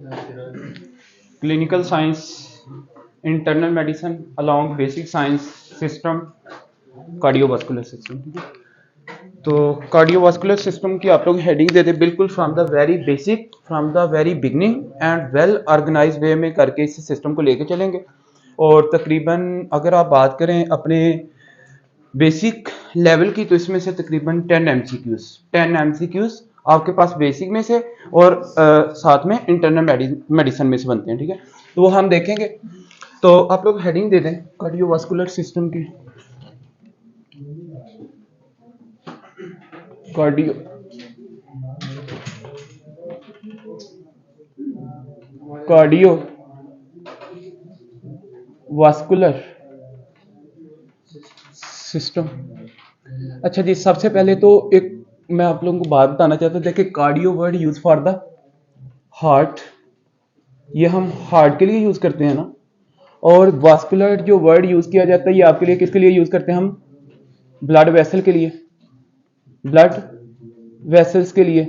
Clinical science, internal medicine along basic science system, cardiovascular system. ठीक है, तो cardiovascular system की आप लोग हेडिंग दे दे बिल्कुल from the very basic, from the very beginning and well organise way में करके इस सिस्टम को लेके चलेंगे। और तकरीबन अगर आप बात करें अपने बेसिक लेवल की, तो इसमें से तकरीबन 10 MCQs आपके पास बेसिक में से और साथ में इंटरनल मेडिसिन में से बनते हैं। ठीक है, तो वो हम देखेंगे। तो आप लोग हेडिंग दे दें कार्डियोवास्कुलर सिस्टम की। Cardio cardio vascular system. अच्छा जी, सबसे पहले तो एक मैं आप लोगों को बात बताना चाहता हूँ। देखिए, cardio word use for the heart, ये हम हार्ट के लिए यूज करते हैं ना। और वास्कुलर जो वर्ड यूज किया जाता है ये आपके लिए किसके लिए यूज करते हैं हम? ब्लड वेसल के लिए, ब्लड वेसल्स के लिए।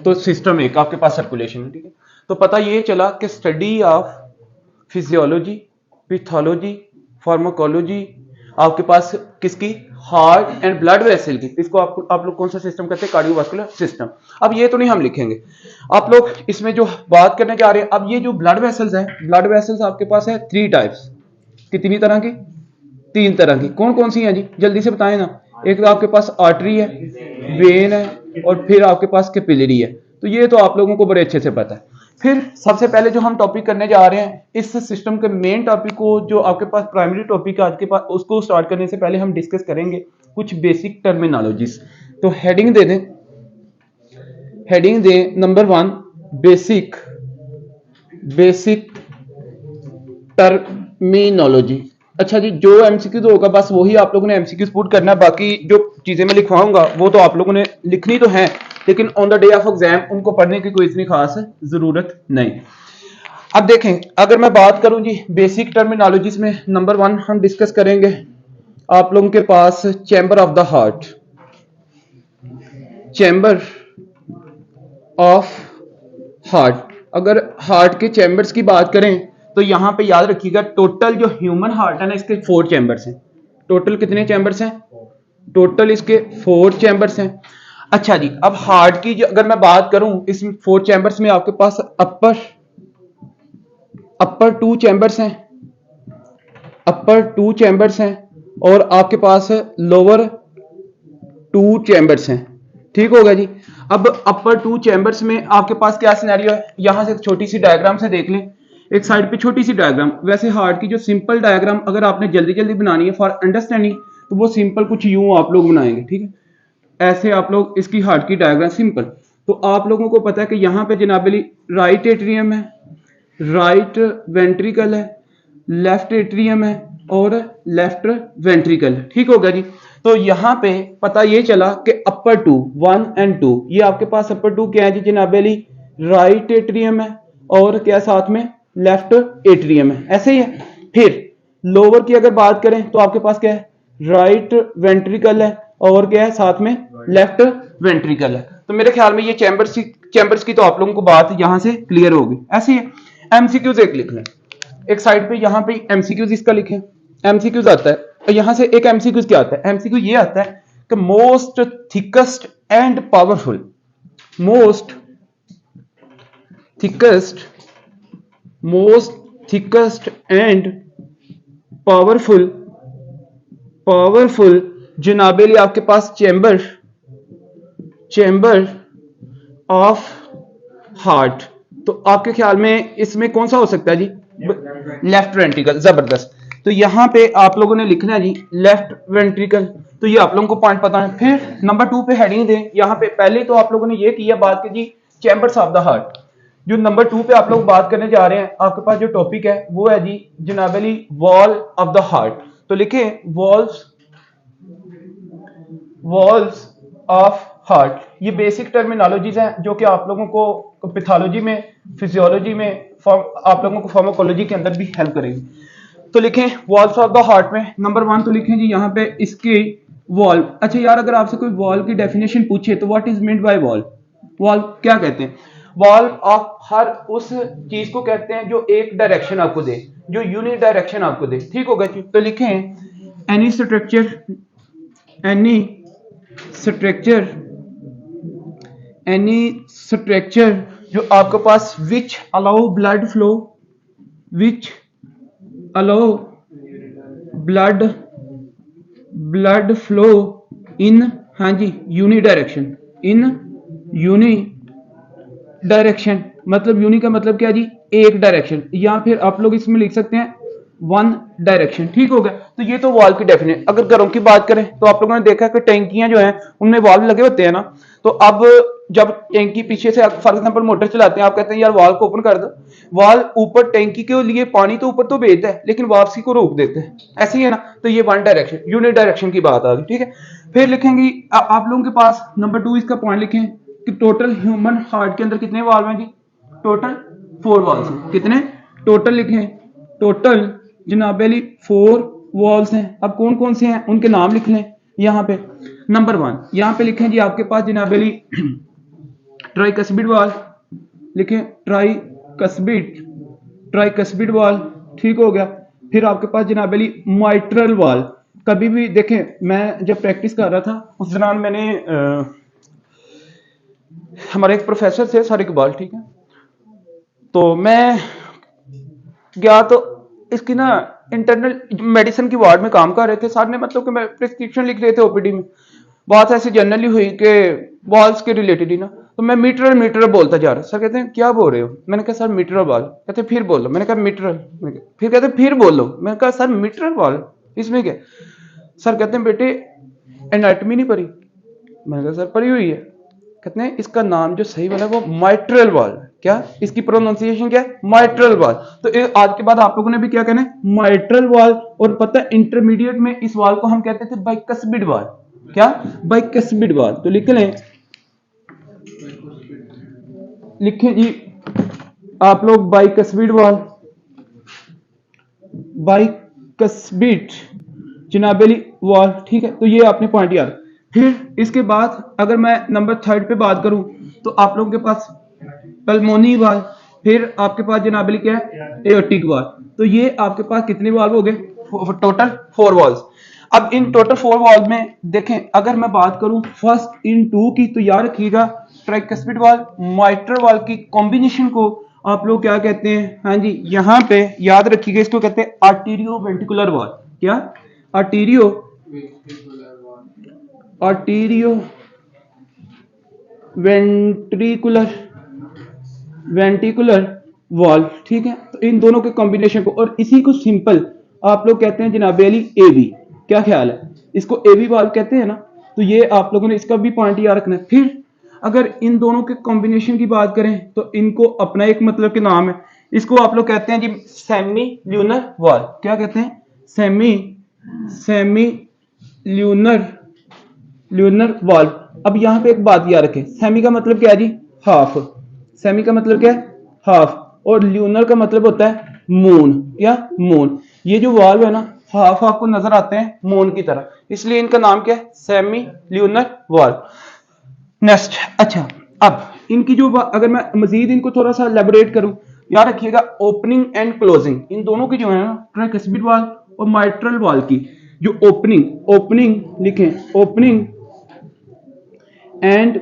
तो सिस्टम एक आपके पास सर्कुलेशन है। ठीक है, तो पता ये चला कि study of physiology, pathology, pharmacology आपके पास किसकी? हार्ट एंड ब्लड वेसल की। इसको आप लोग कौन सा सिस्टम कहते हैं? Cardiovascular system. अब ये तो नहीं हम लिखेंगे, आप लोग इसमें जो बात करने जा रहे हैं, अब ये जो ब्लड वेसल्स है, ब्लड वेसल्स आपके पास है 3 टाइप्स। कितनी तरह की? 3 तरह की। कौन कौन सी हैं जी? जल्दी से बताएं ना। एक तो आपके पास आर्टरी है, वेन है, और फिर आपके पास कैपिलरी है। तो ये तो आप लोगों को बड़े अच्छे से पता है। फिर सबसे पहले जो हम टॉपिक करने जा रहे हैं, इस सिस्टम के मेन टॉपिक को, जो आपके पास प्राइमरी टॉपिक है आज के पास, उसको स्टार्ट करने से पहले हम डिस्कस करेंगे कुछ बेसिक टर्मिनोलॉजीज। तो हेडिंग दे दें, हेडिंग दें नंबर 1, बेसिक बेसिक टर्मिनोलॉजी। अच्छा जी, जो एमसीक्यू तो होगा बस वही आप लोगों ने एमसीक्यू पुट करना है। बाकी जो चीजें मैं लिखवाऊंगा वो तो आप लोगों ने लिखनी तो है, लेकिन on the day of exam उनको पढ़ने की कोई इतनी खास जरूरत नहीं। अब देखें, अगर मैं बात करूं जी बेसिक टर्मिनोलॉजीज में, नंबर 1 हम डिस्कस करेंगे आप लोगों के पास chamber of the heart. Chamber of heart, अगर हार्ट के चैम्बर्स की बात करें तो यहां पे याद रखिएगा, टोटल जो ह्यूमन हार्ट है ना, इसके 4 चैम्बर्स हैं। टोटल कितने चैम्बर्स हैं? टोटल इसके 4 चैम्बर्स हैं। अच्छा जी, अब हार्ट की अगर मैं बात करूं, इस 4 चैम्बर्स में आपके पास अपर 2 चैम्बर्स हैं, अपर 2 चैम्बर्स हैं, और आपके पास लोअर 2 चैम्बर्स हैं। ठीक होगा जी। अब अपर 2 चैम्बर्स में आपके पास क्या सिनेरियो है, यहां से एक छोटी सी डायग्राम से देख लें, एक साइड पे छोटी सी डायग्राम। वैसे हार्ट की जो सिंपल डायग्राम अगर आपने जल्दी जल्दी बनानी है फॉर अंडरस्टैंडिंग, तो वो सिंपल कुछ यूं आप लोग बनाएंगे। ठीक है, ऐसे आप लोग इसकी हार्ट की डायग्राम सिंपल। तो आप लोगों को पता है कि यहां पे जनाबली राइट एट्रियम है, राइट वेंट्रिकल है, लेफ्ट एट्रियम है, और लेफ्ट वेंट्रिकल। ठीक होगा जी। तो यहां पे पता ये चला कि अपर 2 1 एंड 2, ये आपके पास अपर 2 क्या है जी जनाबेली? राइट एट्रियम है, और क्या साथ में? लेफ्ट एट्रियम है। ऐसे ही है। फिर लोअर की अगर बात करें तो आपके पास क्या है? राइट वेंट्रिकल है, और क्या है साथ में? लेफ्ट वेंट्रिकल है। तो मेरे ख्याल में ये चैम्बर्स की तो आप लोगों को बात यहां से क्लियर होगी। ऐसे ही एमसीक्यूज एक लिख लें, एक साइड पे यहां पे एमसीक्यूज इसका लिखें। एमसीक्यूज आता है, और यहां से एक एमसीक्यूज क्या आता है? एमसीक्यू ये आता है कि most thickest and powerful, most thickest, most thickest and powerful, powerful जनाबेली आपके पास चैम्बर, चैम्बर ऑफ हार्ट। तो आपके ख्याल में इसमें कौन सा हो सकता है जी? Left ventricle. जबरदस्त। तो यहां पे आप लोगों ने लिखना है जी लेफ्ट वेंट्रिकल। तो ये आप लोगों को पॉइंट पता है। फिर नंबर 2 पे हेडिंग दें। यहां पे पहले तो आप लोगों ने ये किया बात की जी चैम्बर्स ऑफ द हार्ट। जो नंबर 2 पे आप लोग बात करने जा रहे हैं, आपके पास जो टॉपिक है वो है जी जनाबली वॉल ऑफ द हार्ट। तो लिखे वॉल्स, वॉल्स ऑफ हार्ट। ये बेसिक टर्मिनोलॉजीज हैं जो कि आप लोगों को पैथोलॉजी में, फिजियोलॉजी में, आप लोगों को फार्माकोलॉजी के अंदर भी हेल्प करेंगे। तो लिखें वॉल्स ऑफ द हार्ट में नंबर 1 तो लिखें जी यहाँ पे इसकी वॉल्व। अच्छा यार, अगर आपसे कोई वॉल्व की डेफिनेशन पूछे तो what is meant by valve? Valve क्या कहते हैं? वॉल्व आप हर उस चीज को कहते हैं जो एक डायरेक्शन आपको दे, जो यूनिट डायरेक्शन आपको दे। ठीक होगा जी। तो लिखें एनी स्ट्रक्चर जो आपके पास which allow blood flow in, हाँ जी, यूनि डायरेक्शन। मतलब यूनि का मतलब क्या जी, एक डायरेक्शन, या फिर आप लोग इसमें लिख सकते हैं वन डायरेक्शन। ठीक हो गया। तो ये तो वाल्व की डेफिनेशन। अगर घरों की बात करें तो आप लोगों ने देखा कि टैंकियां जो हैं उनमें वाल्व लगे होते हैं ना, तो अब जब टैंकी पीछे से फॉर एग्जांपल मोटर चलाते हैं, आप कहते हैं यार वाल्व को ओपन कर दो, वाल्व ऊपर टैंकी के लिए पानी तो ऊपर तो भेजता है लेकिन वापसी को रोक देते हैं, ऐसे ही है ना। तो ये वन डायरेक्शन, यूनिट डायरेक्शन की बात आ गई। ठीक है। फिर लिखेंगे आप लोगों के पास नंबर 2 इसका पॉइंट लिखें कि टोटल ह्यूमन हार्ट के अंदर कितने वाल्व हैं जी, टोटल 4 वाल्व हैं। कितने टोटल लिखें, टोटल जनाब अली 4 वॉल्स हैं। अब कौन कौन से हैं उनके नाम लिख लें यहाँ पे। नंबर 1 यहाँ पे लिखें जी आपके पास जनाब अली ट्राइकस्पिड वाल, लिखें ट्राइकस्पिड वाल। ठीक हो गया। फिर आपके पास जनाब अली माइट्रल वाल। कभी भी देखें, मैं जब प्रैक्टिस कर रहा था उस दौरान मैंने हमारे एक प्रोफेसर थे सर इकबाल, ठीक है, तो मैं गया तो इसकी ना इंटरनल मेडिसिन की वार्ड में काम कर रहे थे। सर ने मतलब कि मैं प्रिस्क्रिप्शन लिख रहे थे ओपीडी में, बात ऐसी जनरली हुई कि वॉल्स के रिलेटेड ही ना, तो मैं मीटर बोलता जा रहा। सर कहते हैं क्या बोल रहे हो, मैंने कहा सर मीटर बॉल। कहते फिर बोलो, मैंने कहा मीटर, फिर कहते फिर बोलो, मैंने कहा सर मीटर बॉल इसमें क्या। सर कहते हैं बेटे एनाटॉमी नहीं पढ़ी, मैंने कहा सर पढ़ी हुई है। कहते हैं इसका नाम जो सही वाला है वो माइट्रल वाल। क्या इसकी प्रोनाउंसिएशन क्या है, माइट्रल वाल। तो आज के बाद आप लोगों ने भी क्या कहना है, माइट्रल वाल। और पता है इंटरमीडिएट में इस वाल को हम कहते थे बाइकस्पिड वाल। क्या, बाइकस्पिड वाल। तो लिख लें, लिखें जी आप लोग बाइकस्पिड वाल, बाइकस्पिड जनाब अली वाल। ठीक है। तो ये आपने पॉइंट याद। फिर इसके बाद अगर मैं नंबर 3 पे बात करूं तो आप लोगों के पास पल्मोनी वाल, फिर आपके पास जनाब अली क्या है, एओर्टिक वाल। तो ये आपके पास कितने वाल्व हो गए, टोटल 4 वाल्व्स। अब इन टोटल 4 वाल्व में देखें, अगर मैं बात करूं फर्स्ट इन 2 की, तो याद रखिएगा ट्राइकस्पिड वाल माइट्रल वाल की कॉम्बिनेशन को आप लोग क्या कहते हैं, हाँ जी, यहां पे याद रखिएगा, इसको कहते हैं आर्टीरियो वेंट्रिकुलर वाल। क्या, आर्टीरियो वेंट्रिकुलर वाल। ठीक है। तो इन दोनों के कॉम्बिनेशन को, और इसी को सिंपल आप लोग कहते हैं जनाब अली एवी। क्या ख्याल है, इसको एवी वाल कहते हैं ना। तो ये आप लोगों ने इसका भी पॉइंट याद रखना है। फिर अगर इन दोनों के कॉम्बिनेशन की बात करें तो इनको अपना एक मतलब के नाम है, इसको आप लोग कहते हैं जी सेमी ल्यूनर वाल। क्या कहते हैं, सेमी ल्यूनर वाल। अब यहां पे एक बात याद रखें, सेमी का मतलब क्या है जी, हाफ। सेमी का मतलब क्या है, हाफ। और ल्यूनर का मतलब होता है मून। क्या, मून। ये जो वाल्व है ना, हाफ आपको नजर आते हैं मून की तरह, इसलिए इनका नाम क्या है, सेमी ल्यूनर वाल्व। नेक्स्ट, अच्छा, अब इनकी जो अगर मैं मजीद इनको थोड़ा सा एलैबोरेट करूं, याद रखिएगा ओपनिंग एंड क्लोजिंग इन दोनों की जो है ना, ट्राइकस्पिड वाल और माइट्रल वाल की जो ओपनिंग लिखें, ओपनिंग एंड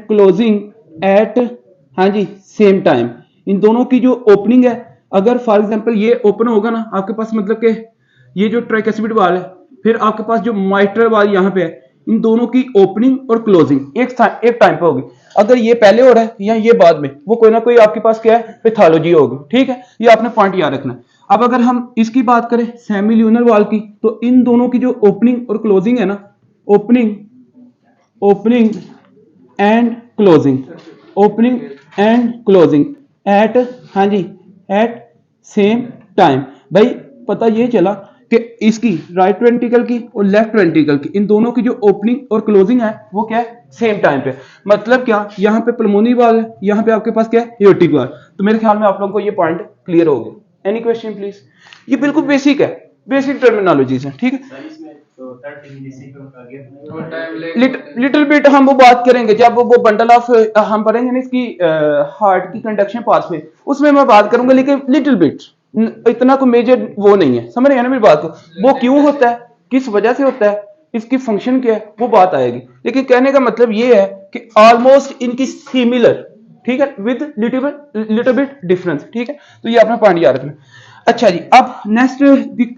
क्लोजिंग एट, हाँ जी, सेम टाइम। इन दोनों की जो ओपनिंग है, अगर फॉर एग्जांपल ये ओपन होगा ना आपके पास, मतलब कि ये जो ट्राइकस्पिड वाल है, फिर आपके पास जो माइट्रल वाल यहां पे है, इन दोनों की ओपनिंग और क्लोजिंग एक टाइम पे होगी। अगर ये पहले हो रहा है या ये बाद में, वो कोई ना कोई आपके पास क्या है, पैथोलॉजी होगी। ठीक है। ये आपने पॉइंट याद रखना है। अब अगर हम इसकी बात करें सेमी ल्यूनर वाल की, तो इन दोनों की जो ओपनिंग और क्लोजिंग है ना, ओपनिंग एंड क्लोजिंग एट, हाँ जी, एट सेम टाइम। भाई पता ये चला कि इसकी राइट वेंट्रिकल की और लेफ्ट वेंट्रिकल की, इन दोनों की जो ओपनिंग और क्लोजिंग है वो क्या है, सेम टाइम पे। मतलब क्या, यहाँ पे पल्मोनी वाल है, यहाँ पे आपके पास क्या है, एओर्टिक वाल। तो मेरे ख्याल में आप लोगों को ये पॉइंट क्लियर हो गया। Any question please. ये बिल्कुल बेसिक है, बेसिक टर्मिनोलॉजीज है। ठीक है। तो 13 DC को आ गया और टाइम ले लिटिल बिट हम वो बात करेंगे जब वो बंडल ऑफ हम पढ़ेंगे ना इसकी हार्ट की कंडक्शन पाथवे, उसमें मैं बात करूंगा, लेकिन लिटिल बिट इतना कोई मेजर वो नहीं है, समझ रहे हैं ना मेरी बात को। वो क्यों होता है, किस वजह से होता है, इसकी फंक्शन क्या है, वो बात आएगी। लेकिन कहने का मतलब ये है कि ऑलमोस्ट इनकी सिमिलर, ठीक है, विद लिटिल बिट डिफरेंस, ठीक है। तो ये आपने पॉइंट याद रखना। अच्छा जी, अब नेक्स्ट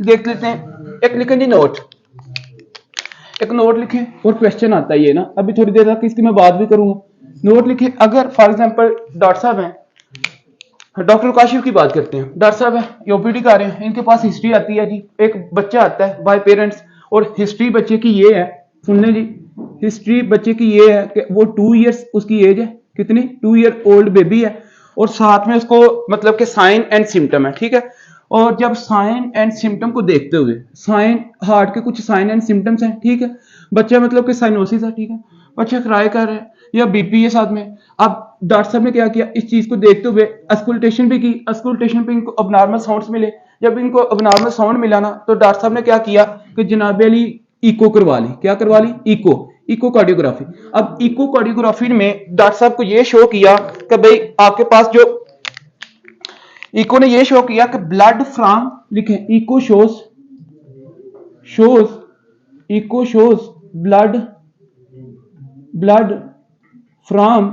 देख लेते हैं। एक लिखें जी नोट, एक नोट लिखें और क्वेश्चन आता है ये ना, अभी थोड़ी देर तक इसकी मैं बात भी करूंगा। नोट लिखें, अगर फॉर एग्जांपल डॉक्टर साहब हैं, डॉक्टर काशिफ की बात करते हैं, डॉक्टर साहब है ये ओपीडी कर रहे हैं, इनके पास हिस्ट्री आती है जी, एक बच्चा आता है बाय पेरेंट्स, और हिस्ट्री बच्चे की ये है, सुन लें जी, हिस्ट्री बच्चे की ये है कि वो 2 इयर्स उसकी एज है, कितनी, 2 ईयर ओल्ड बेबी है, और साथ में उसको मतलब कि साइन एंड सिम्टम है, ठीक है। और जब साइन एंड सिम्टम को देखते हुए, साइन हार्ट के कुछ साइन एंड सिम्टम्स हैं, ठीक है, बच्चा मतलब कि साइनोसिस है, ठीक है, बच्चा क्राई कर रहा है या बीपी है साथ में। अब डॉक्टर साहब ने क्या किया, इस चीज को देखते हुए अस्कुल्टेशन भी की, अस्कुल्टेशन पे इनको अबनॉर्मल साउंड्स मिले, जब इनको अबनॉर्मल साउंड मिला ना, तो डॉक्टर साहब ने क्या किया कि जनाब अली इको करवा ली, क्या करवा ली, इको, इको कार्डियोग्राफी। अब इको कार्डियोग्राफी में डॉक्टर साहब को ये शो किया कि भाई आपके पास जो इको ने ये शो किया कि ब्लड फ्रॉम, लिखे echo shows, shows, echo shows blood, blood from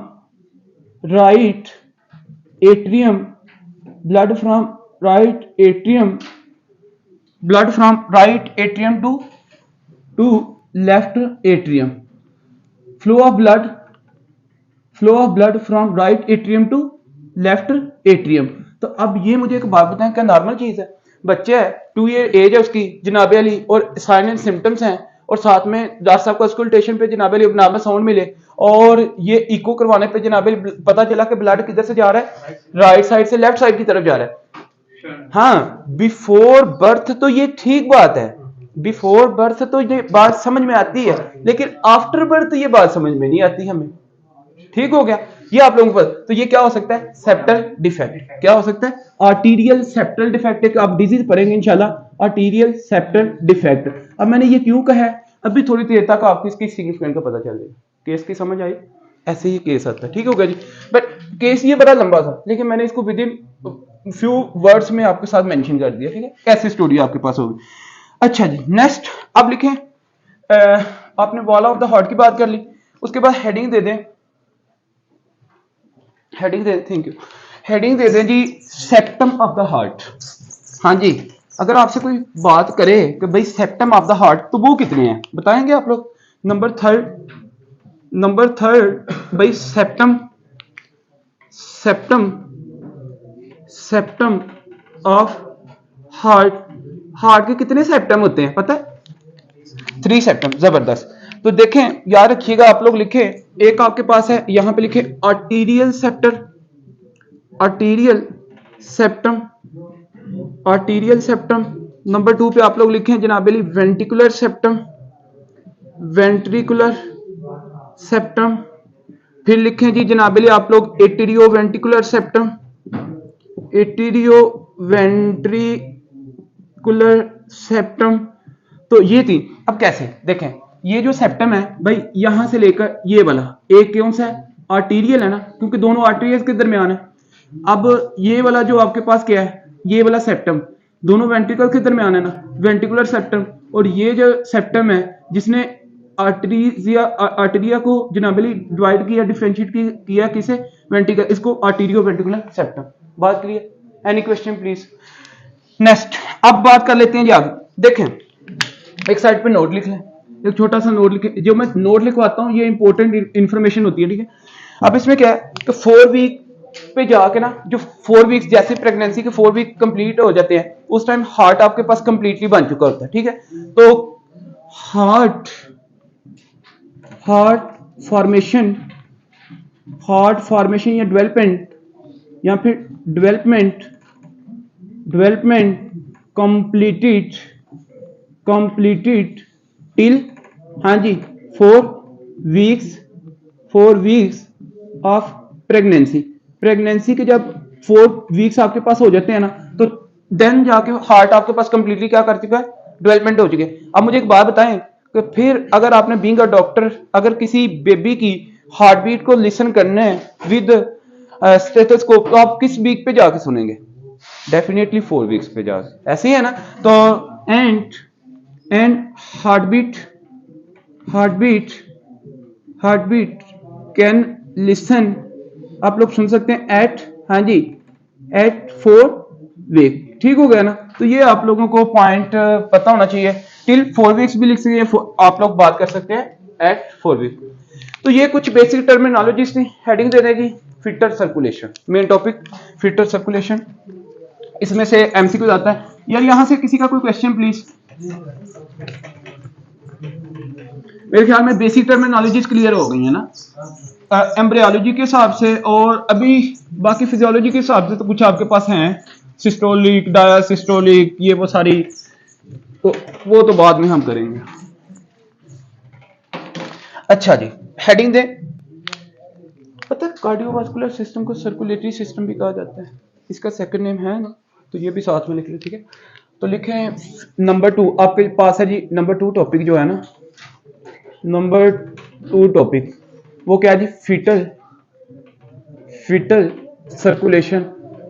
right atrium, blood from right atrium, blood from right atrium to left atrium, flow of blood, flow of blood from right atrium to left atrium। तो अब ये मुझे एक बात बताएं, क्या normal चीज है, बच्चा है 2 ईयर एज है उसकी जनाब अली, और साइन एंड सिम्टम्स हैं, और साथ में डॉक्टर साहब को अस्कुल्टेशन पे जनाब अली अबनॉर्मल साउंड मिले, और ये इको करवाने पे जनाब अली पता चला कि ब्लड किधर से जा रहा है, राइट साइड से लेफ्ट साइड की तरफ जा रहा है। हाँ, बिफोर बर्थ तो ये ठीक बात है, बिफोर बर्थ तो ये बात समझ में आती है, लेकिन आफ्टर बर्थ ये बात समझ में नहीं आती हमें, ठीक हो गया ये आप लोगों को। तो ये क्या हो सकता है, सेप्टल डिफेक्ट, क्या हो सकता है, आर्टीरियल सेप्टल डिफेक्ट, आप डिजीज पढ़ेंगे इंशाल्लाह, आर्टीरियल सेप्टल डिफेक्ट। अब मैंने ये क्यों कहा है, अभी थोड़ी देर तक आपको इसकी सिग्निफिकेंस का पता चल जाएगा, केस की समझ आई, ऐसे ही केस आता है, ठीक हो गया जी। बट केस ये बड़ा लंबा था, लेकिन मैंने इसको विद इन फ्यू वर्ड्स में आपके साथ मेंशन कर दिया, ठीक है, कैसे स्टोरी आपके पास होगी। अच्छा जी, नेक्स्ट अब लिखें, आपने वॉल ऑफ द हार्ट की बात कर ली, उसके बाद हेडिंग दे दें, हेडिंग दे, थैंक यू, हेडिंग दे दें जी, सेप्टम ऑफ द हार्ट। हाँ जी, अगर आपसे कोई बात करे कि भाई सेप्टम ऑफ द हार्ट, तो वो कितने हैं बताएंगे आप लोग। नंबर थर्ड भाई septum, septum, septum of heart, heart के कितने सेप्टम होते हैं पता है, 3 सेप्टम, जबरदस्त। तो देखें याद रखिएगा आप लोग, लिखे एक आपके पास है यहां पे, लिखे arterial sceptre, arterial septum, arterial septum. Number 2 पे आप लोग लिखे जनाब Ali ventricular septum, ventricular septum. फिर लिखें जी जनाब अली आप लोग एटीरियो वेंट्रिकुलर सेप्टम, एटीरियो वेंट्रिकुलर सेप्टम। तो ये थी। अब कैसे देखें, ये जो सेप्टम है भाई यहां से लेकर ये वाला एक कौन सा है, आर्टीरियल है ना, क्योंकि दोनों आर्टरीज के दरमियान है। अब ये वाला जो आपके पास क्या है, ये वाला सेप्टम दोनों वेंट्रिकल के दरमियान है ना, वेंट्रिकुलर सेप्टम। और ये जो सेप्टम है जिसने आर्टेरिया को जनाबली डिवाइड किया, डिफरेंशिएट किया किसे, वेंट्रिकल, इसको आर्टीरियो वेंट्रिकुलर सेप्टम। बात clear, any question please. Next अब बात कर लेते हैं जी आगे। देखें एक साइड पे नोट लिख लें, एक छोटा सा नोट लिखें, जो मैं नोट लिखवाता हूं ये इंपॉर्टेंट इंफॉर्मेशन होती है, ठीक है। अब इसमें क्या है कि 4 वीक पे जाके ना, जो 4 वीक्स जैसे प्रेगनेंसी के 4 वीक कंप्लीट हो जाते हैं, उस टाइम हार्ट आपके पास कंप्लीटली बन चुका होता है, ठीक है। तो heart, heart formation, heart formation या डेवलपमेंट, या फिर development, development completed, completed till, हाँ जी 4 weeks, 4 weeks of pregnancy. Pregnancy के जब 4 वीक्स आपके पास हो जाते हैं ना, तो देन जाके हार्ट आपके पास कंप्लीटली क्या कर चुका है, डेवलपमेंट हो चुकी है। अब मुझे एक बात बताएं कि फिर अगर आपने बीइंग अ डॉक्टर अगर किसी बेबी की हार्ट बीट को लिसन करना है विद स्टेथोस्कोप, तो आप किस वीक पे जाके सुनेंगे? डेफिनेटली 4 वीक्स पे जाके, ऐसे ही है ना। तो and heart beat can listen, आप लोग सुन सकते हैं एट, हाँ जी, एट 4 वीक। ठीक हो गया ना। तो ये आप लोगों को पॉइंट पता होना चाहिए। टिल 4 वीक्स भी लिख सकते हैं, आप लोग बात कर सकते हैं एट 4 वीक। तो ये कुछ बेसिक टर्मिनोलॉजीज थी। हेडिंग दे देगी fitter circulation, main topic fitter circulation. इसमें से एमसीक्यू आता है यार। यहां से किसी का कोई क्वेश्चन प्लीज? मेरे ख्याल में बेसिक टर्मिनोलॉजीज क्लियर हो गई है ना एम्ब्रियोलॉजी के हिसाब से, और अभी बाकी फिजियोलॉजी के हिसाब से तो कुछ आपके पास हैं, सिस्टोलिक, डायासिस्टोलिक, ये वो सारी, तो वो तो बाद में हम करेंगे। अच्छा जी, हेडिंग दे। पता है कार्डियोवास्कुलर सिस्टम को सर्कुलेटरी सिस्टम भी कहा जाता है, इसका सेकंड नेम है ना, तो ये भी साथ में लिख लो। ठीक है, तो लिखें नंबर 2 आपके पास है जी। नंबर 2 टॉपिक जो है ना, नंबर 2 टॉपिक वो क्या है जी? Foetal circulation.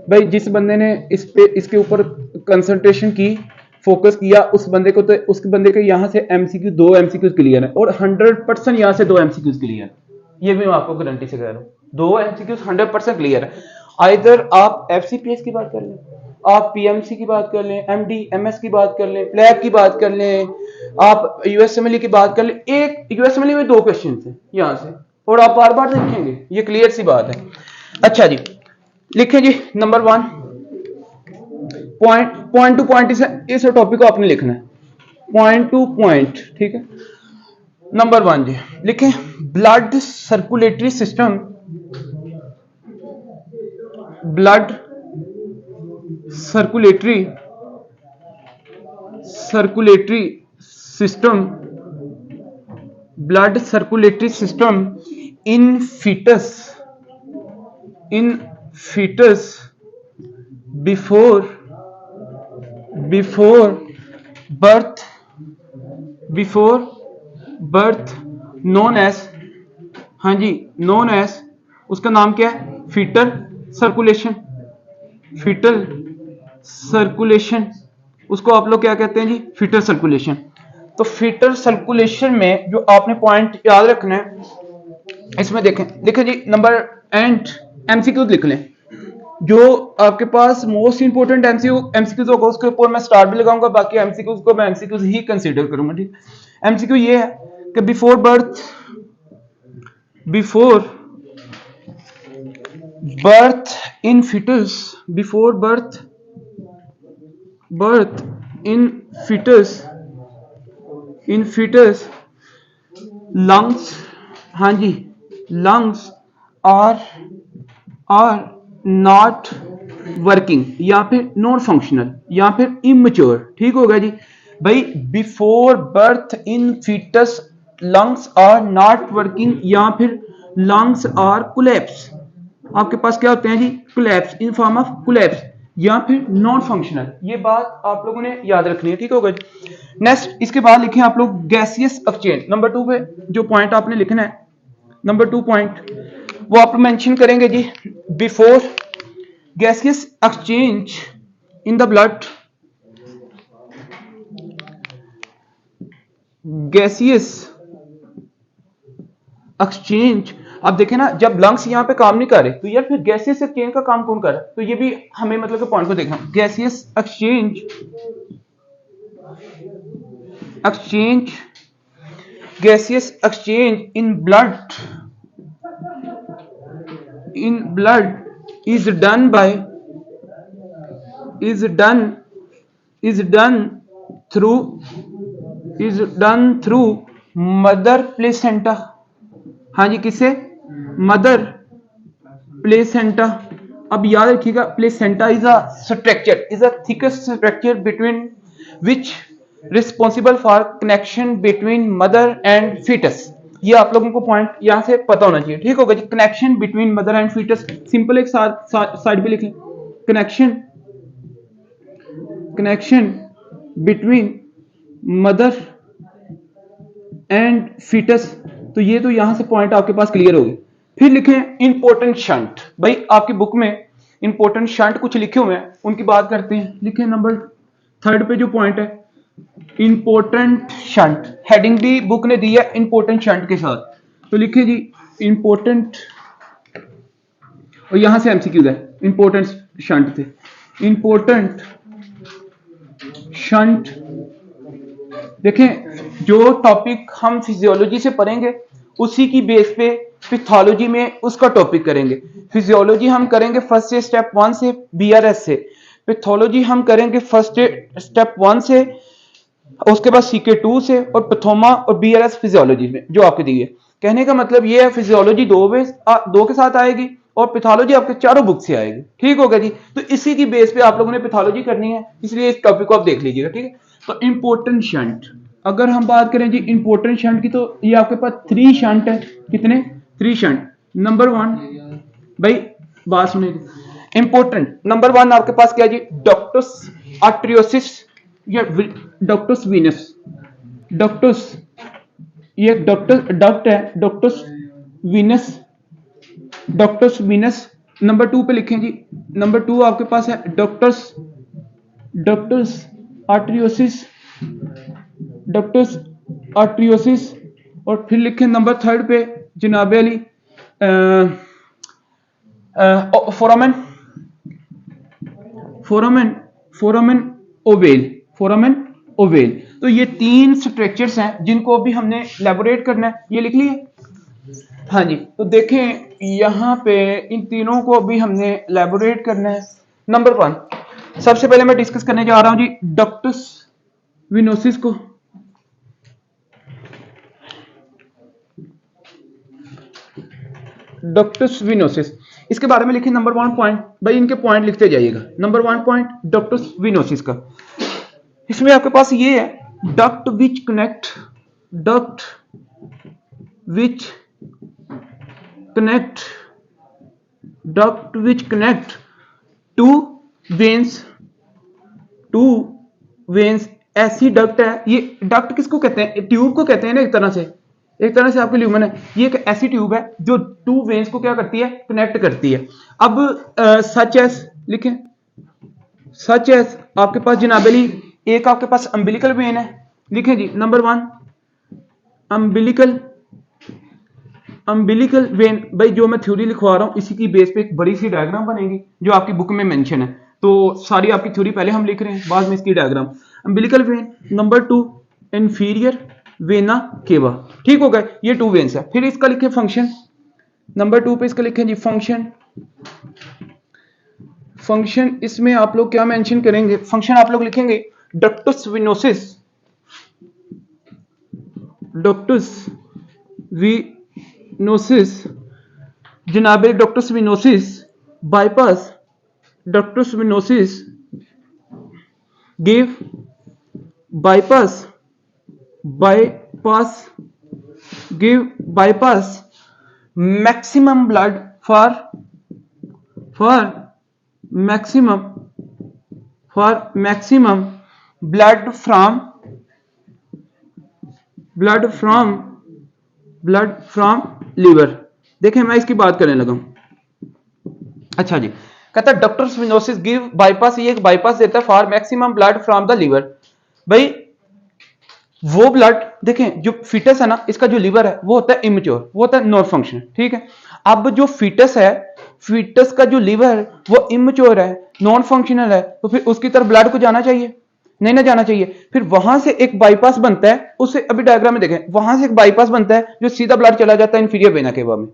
भाई जिस बंदे ने इस पे इसके ऊपर कंसंट्रेशन की, फोकस किया, उस बंदे को, तो उस बंदे के यहाँ से एमसीक्यू 2 एमसीक्यू क्लियर है, और 100% यहाँ से 2 एमसीक्यू क्लियर। ये भी मैं आपको गारंटी से कह रहा हूँ, 2 एमसीक्यू 100% क्लियर है। आइदर आप एफसीपीएस की बात कर लें, आप पीएमसी की बात कर लें, एमडी एमएस की बात कर लें, प्लैब की बात कर लें, आप यूएसएमएलई की बात कर लें। एक यूएसएमएलई में 2 क्वेश्चन है यहाँ से, और आप बार बार देखेंगे, ये क्लियर सी बात है। अच्छा जी, लिखें जी नंबर 1, पॉइंट टू पॉइंट इस टॉपिक को आपने लिखना है, पॉइंट टू पॉइंट। ठीक है, नंबर 1 जी लिखें blood circulatory system, blood circulatory system, blood circulatory system in foetus before birth known as, हाँ जी, नोन एज, उसका नाम क्या है? फीटल सर्कुलेशन, उसको आप लोग क्या कहते हैं जी? Foetal circulation. तो फीटल सर्कुलेशन में जो आपने पॉइंट याद रखना है, इसमें देखें जी, नंबर एंड एमसीक्यू लिख लें। जो आपके पास मोस्ट इंपोर्टेंट एमसीक्यू होगा उसके ऊपर मैं स्टार भी लगाऊंगा, बाकी एमसीक्यू को मैं एमसीक्यू ही कंसीडर करूंगा। ठीक, एमसीक्यू ये है कि before birth in foetus lungs, हाँ जी, लंग्स आर नॉट वर्किंग, या फिर नॉन फंक्शनल, या फिर इमेच्योर। ठीक होगा जी भाई, before birth in foetus lungs are not working, या फिर लंग्स आर कोलैप्स। आपके पास क्या होते हैं जी? Collapse, in form of collapse, या फिर नॉन फंक्शनल। ये बात आप लोगों ने याद रखनी है। ठीक होगा जी। नेक्स्ट, इसके बाद लिखें आप लोग गैसियस एक्सचेंज। नंबर 2 पे जो पॉइंट आपने लिखना है, नंबर 2 पॉइंट, वो आप मेंशन करेंगे जी, before gaseous exchange in the blood, gaseous exchange. अब देखें ना, जब लंग्स यहाँ पे काम नहीं कर रहे, तो यार फिर गैसियस एक्सचेंज का काम कौन कर रहा है? तो ये भी हमें मतलब के पॉइंट को देखना, gaseous exchange in blood is done through mother placenta. हाँ जी, किससे? Mother placenta. अब याद रखिएगा, placenta is a thickest structure between which responsible for connection between mother and foetus. ये आप लोगों को पॉइंट यहां से पता होना चाहिए। ठीक होगा जी, connection between mother and foetus, simple एक साइड पे लिख लें, connection between mother and foetus, तो ये तो यहां से पॉइंट आपके पास क्लियर होगी। फिर लिखें इंपॉर्टेंट शंट, भाई आपकी बुक में इंपॉर्टेंट शंट कुछ लिखे हुए हैं, उनकी बात करते हैं। लिखें नंबर 3 पे जो पॉइंट है इंपॉर्टेंट शंट, हेडिंग भी बुक ने दी है इंपॉर्टेंट शंट के साथ, तो लिखिए जी इंपॉर्टेंट, और यहां से एमसीक्यू है इंपॉर्टेंट शंट थे, इंपॉर्टेंट शंट। देखें जो टॉपिक हम फिजियोलॉजी से पढ़ेंगे उसी की बेस पे पैथोलॉजी में उसका टॉपिक करेंगे। फिजियोलॉजी हम करेंगे फर्स्ट से स्टेप 1 से बीआरएस से, पैथोलॉजी हम करेंगे फर्स्ट स्टेप 1 से, उसके बाद सीके 2 से, और पैथोमा और बीआरएस फिजियोलॉजी में जो आपके दी है। कहने का मतलब ये है फिजियोलॉजी दो के साथ आएगी और पैथोलॉजी आपके चारों बुक से आएगी। ठीक होगा जी, तो इसी की बेस पे आप लोगों ने पैथोलॉजी करनी है, इसलिए इस टॉपिक को आप देख लीजिएगा। ठीक है, तो इंपॉर्टेंट शंट, अगर हम बात करें जी इंपॉर्टेंट शंट की, तो ये आपके पास 3 शंट है। कितने? 3 शंट। नंबर 1, भाई बात सुनिए, इंपॉर्टेंट नंबर 1 आपके पास क्या है जी, डॉक्टस आर्टरियोसिस या डॉक्टस वीनस। डॉक्टस, ये डॉक्टर डक्ट है, डॉक्टस वीनस, डॉक्टस वीनस। नंबर 2 पे लिखें जी, नंबर 2 आपके पास है डॉक्टस आर्टरियोसिस, डॉक्टस आर्टरियोसिस। और फिर लिखें नंबर 3 पे जनाब अली फोरामेन ओवेल। तो ये 3 स्ट्रक्चर्स हैं जिनको अभी हमने इलैबोरेट करना है, ये लिख लिए। हाँ जी, तो देखें यहां पे इन तीनों को अभी हमने इलैबोरेट करना है। नंबर 1 सबसे पहले मैं डिस्कस करने जा रहा हूं जी डक्टस विनोसिस को। डक्टस विनोसिस, इसके बारे में लिखिए नंबर 1 पॉइंट, भाई इनके पॉइंट लिखते जाइएगा। नंबर 1 पॉइंट डक्टस विनोसिस का, इसमें आपके पास ये है duct which connect to veins. ऐसी डक्ट है, ये डक्ट किसको कहते हैं? ट्यूब को कहते हैं ना, एक तरह से आपके ल्यूमन है, ये एक ऐसी ट्यूब है जो 2 वेन्स को क्या करती है? कनेक्ट करती है। अब सच एस लिखें, सच एस आपके पास जनाबली एक आपके पास अम्बिलिकल वेन है। लिखें जी नंबर 1 अम्बिलिकल वेन, भाई जो मैं थ्योरी लिखवा रहा हूं इसी की बेस पे एक बड़ी सी डायग्राम बनेगी जो आपकी बुक में मेंशन है, तो सारी आपकी थ्योरी पहले हम लिख रहे हैं, बाद में इसकी diagram. Umbilical when, number 2 inferior vena cava. ठीक हो गए, ये 2 वेन्स है। फिर इसका लिखें फंक्शन, नंबर 2 पे इसका लिखें जी फंक्शन। इसमें आप लोग क्या मेंशन करेंगे? फंक्शन आप लोग लिखेंगे डक्टस विनोसिस जनाबे ductus venosus bypass, ductus venosus give bypass maximum blood for maximum blood from liver। देखें मैं इसकी बात करने लगा हूं। अच्छा जी, कहता है डॉक्टर विनोसिस गिव बाईपास, ये एक बाईपास देता है for maximum blood from the liver. भाई वो ब्लड देखें, जो फीटस है ना, इसका जो लिवर है वो होता है इमेच्योर, वो होता है नॉन फंक्शनल। ठीक है, अब जो फीटस है, फीटस का जो लिवर वो इमेच्योर है, नॉन फंक्शनल है, तो फिर उसकी तरफ ब्लड को जाना चाहिए? नहीं ना जाना चाहिए। फिर वहां से एक बाईपास बनता है, उसे अभी डायग्राम में देखें, वहां से एक बाईपास बनता है जो सीधा ब्लड चला जाता है इंफीरियर वेना केवा में।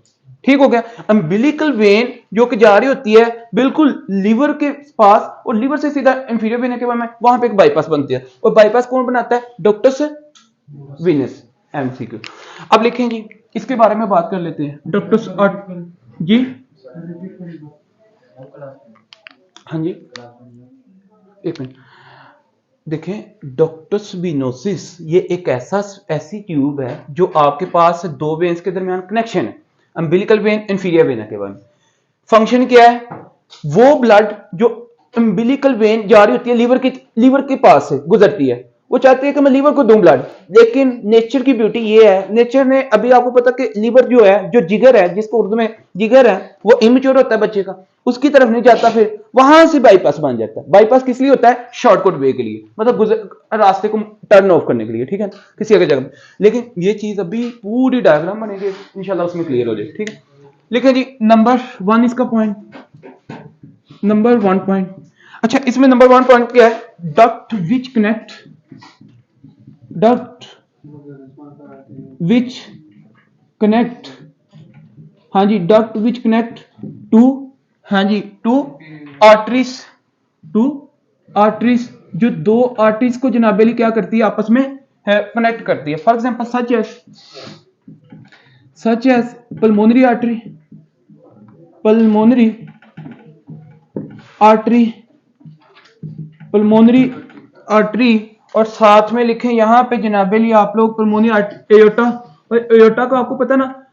ठीक हो गया। अम्बिलिकल वेन जो कि जा रही होती है बिल्कुल लिवर के पास, और लिवर से सीधा इंफीरियर वेना केवा में, वहां पे एक बाईपास बनती है, और बाईपास कौन बनाता है? डॉक्टस विनस। एमसीक्यू। अब लिखें जी, इसके बारे में बात कर लेते हैं। डॉक्टस जी, हाँ जी एक मिनट, देखें डॉक्टस विनोसिस ये एक ऐसी ट्यूब है जो आपके पास 2 वेन्स के दरमियान कनेक्शन है, अम्बिलिकल वेन इंफीरियर वेना के बाद। फंक्शन क्या है? वो ब्लड जो अम्बिलिकल वेन जा रही होती है लिवर के पास से गुजरती है, वो चाहती है कि मैं लीवर को दूं ब्लड, लेकिन नेचर की ब्यूटी ये है, नेचर ने अभी आपको पता कि लीवर जो है, जो जिगर है, जिसको उर्दू में जिगर है, वो इमेच्योर होता है बच्चे का, उसकी तरफ नहीं जाता, फिर वहां से बाईपास बन जाता है। बाईपास किस लिए होता है? शॉर्टकट वे के लिए, मतलब रास्ते को टर्न ऑफ करने के लिए, ठीक है, किसी अगर जगह। लेकिन ये चीज अभी पूरी डायग्राम बनेगी इंशाल्लाह, उसमें क्लियर हो जाएगी, ठीक है। लिखे जी नंबर 1 इसका पॉइंट, नंबर 1 पॉइंट। अच्छा, इसमें नंबर 1 पॉइंट क्या है? Duct which connect, duct which connect, हाँ जी, डक्ट विच कनेक्ट टू, हाँ जी, टू आर्टरीज, टू आर्टरीज, जो दो आर्टरीज को जनाबेली क्या करती है? आपस में कनेक्ट करती है। For example such as pulmonary artery, pulmonary artery, pulmonary artery, और साथ में लिखें यहां पे जनाबेली आप लोग पल्मोनरी एयोटा। और एयोटा को आपको पता ना,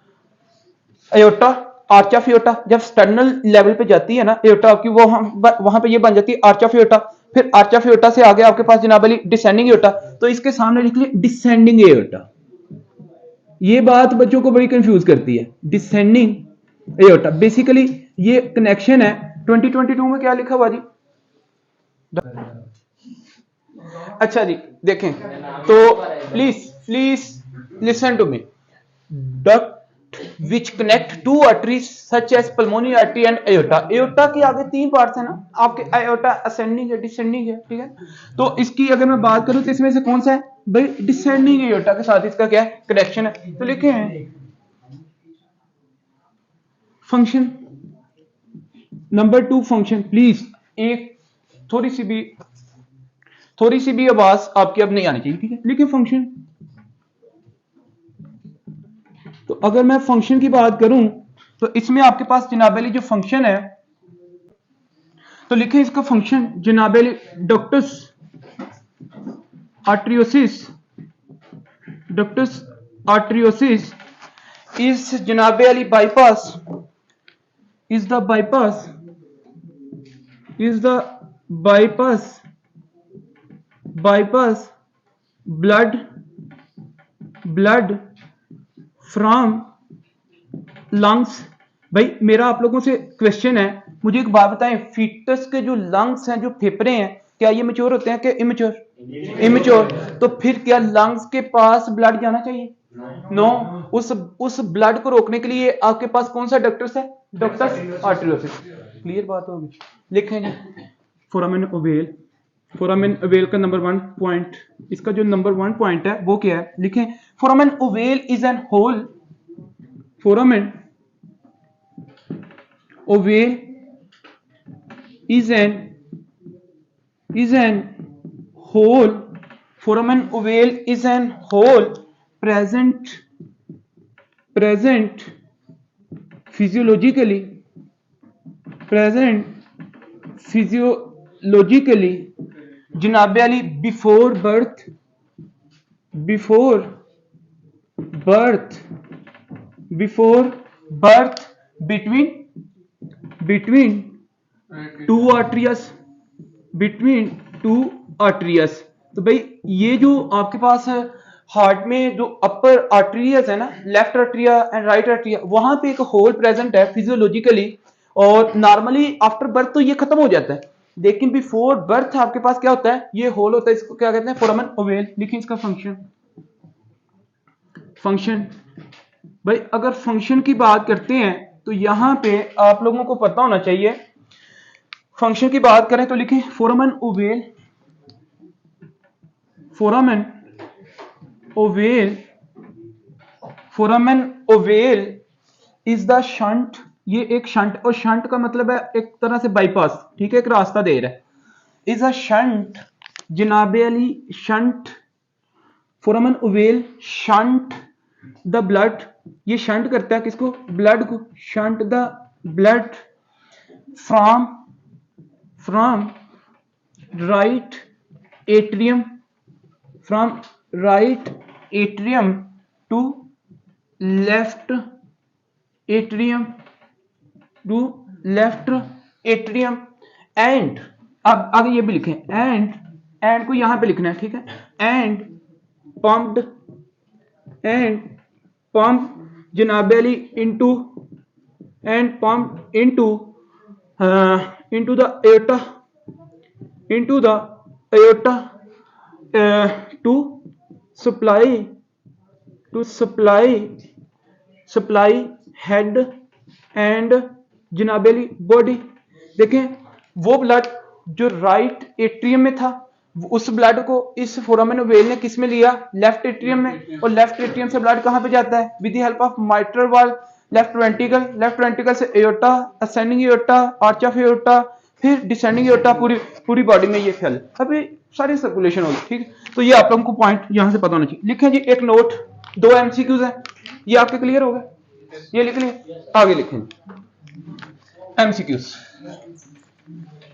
एयोटा आर्च ऑफ एयोटा, जब स्टर्नल लेवल पे जाती है ना एयोटा की, वो वहां पे ये बन जाती है आर्च ऑफ एयोटा। फिर आर्च ऑफ एयोटा से आगे आपके पास जनाबेली डिसेंडिंग एयोटा, तो इसके सामने लिख लिया डिसेंडिंग एयोटा। ये बात बच्चों को बड़ी कंफ्यूज करती है, डिसेंडिंग एयोटा, बेसिकली ये कनेक्शन है। 2022 में क्या लिखा हुआ जी? अच्छा जी, देखें तो please listen to me. Duct which connect to arteries such as pulmonary artery and aorta. Aorta के आगे 3 पार्ट्स है ना आपके, एयोटा असेंडिंग है, डिसेंडिंग है, ठीक है। तो इसकी अगर मैं बात करूं तो इसमें से कौन सा है भाई? डिसेंडिंग एयोटा के साथ इसका क्या है? कनेक्शन है। तो लिखे हैं फंक्शन नंबर 2 फंक्शन। प्लीज एक थोड़ी सी भी आवाज आपकी अब नहीं आनी चाहिए, ठीक है। लिखे फंक्शन। तो अगर मैं फंक्शन की बात करूं तो इसमें आपके पास जनाबेली जो फंक्शन है, तो लिखे इसका फंक्शन जनाबेली डक्टस आर्टरियोसिस, डक्टस आर्टरियोसिस इस जनाबेली bypass, is the bypass blood from lungs। भाई मेरा आप लोगों से क्वेश्चन है, मुझे एक बात बताएं, फीटस के जो लंग्स हैं, जो फेफड़े हैं, क्या ये मैच्योर होते हैं कि इमेच्योर? इमेच्योर। तो फिर क्या लंग्स के पास ब्लड जाना चाहिए? नो। उस ब्लड को रोकने के लिए आपके पास कौन सा डक्टस है? डक्टस आर्टरियोसिस। क्लियर बात होगी। लिखें जी फोरामेन ओवेल, फोरामेन ओवेल का नंबर 1 पॉइंट, इसका जो नंबर 1 पॉइंट है वो क्या है? लिखें foramen ovale is an hole, foramen ovale is an whole, foramen ovale is an whole present physiologically जनाबे अली before birth between two arteries. तो भाई ये जो आपके पास है हार्ट में जो अपर आर्टरियस है ना, लेफ्ट आर्टरिया एंड राइट आर्टरिया, वहां पे एक होल प्रेजेंट है फिजियोलॉजिकली, और नॉर्मली आफ्टर बर्थ तो ये खत्म हो जाता है, लेकिन बिफोर बर्थ आपके पास क्या होता है? ये होल होता है, इसको क्या कहते हैं? Foramen ovale. लिखिए इसका फंक्शन। भाई अगर फंक्शन की बात करते हैं तो यहां पे आप लोगों को पता होना चाहिए, फंक्शन की बात करें तो लिखें foramen ovale is the shunt. ये एक शंट, और शंट का मतलब है एक तरह से बाईपास, ठीक है, एक रास्ता दे रहा है। इज अ शंट जनाबे Ali, shunt foramen ovale shunt the blood, ये शंट करता है किसको? ब्लड को। Shunt the blood from right atrium to left atrium and अब आगे ये भी लिखें, एंड को यहां पे लिखना है, ठीक है। and pumped जनाब Ali into and pumped into the aorta to supply head and जनाब अली बॉडी। देखें वो ब्लड जो राइट एट्रियम में था, उस ब्लड को इस फोरामेन वेल ने किस में लिया, लेफ्ट एट्रियम में, और लेफ्ट एट्रियम से ब्लड कहां पे जाता है, with the help of mitral valve, left ventricle से aorta, ascending aorta, arch of aorta, फिर डिसेंडिंग एओर्टा, पूरी बॉडी में ये फैल, अभी सारी सर्कुलेशन होगी। ठीक, तो ये आप लोगों को पॉइंट यहां से पता होना चाहिए। लिखें जी एक नोट, 2 एमसीक्यूज है, ये आपके क्लियर हो गए, ये लिख लें, आगे लिखें एमसीक्यूज।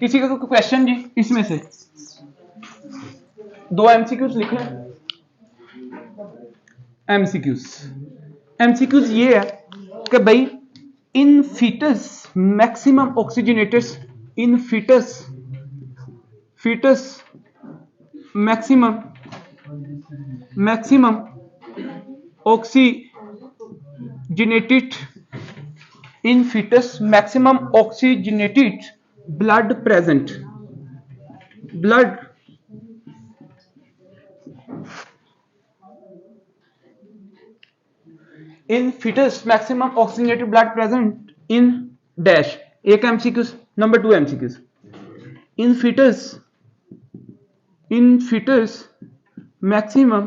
किसी का कोई क्वेश्चन जी इसमें से? 2 एमसीक्यूज लिख लें। एमसीक्यूज ये है कि भाई in foetus maximum oxygenators, in foetus maximum oxygenated, in foetus maximum oxygenated blood present, in fetus maximum oxygenated blood present in dash, एक MCQs. Number 2 MCQs, in fetus maximum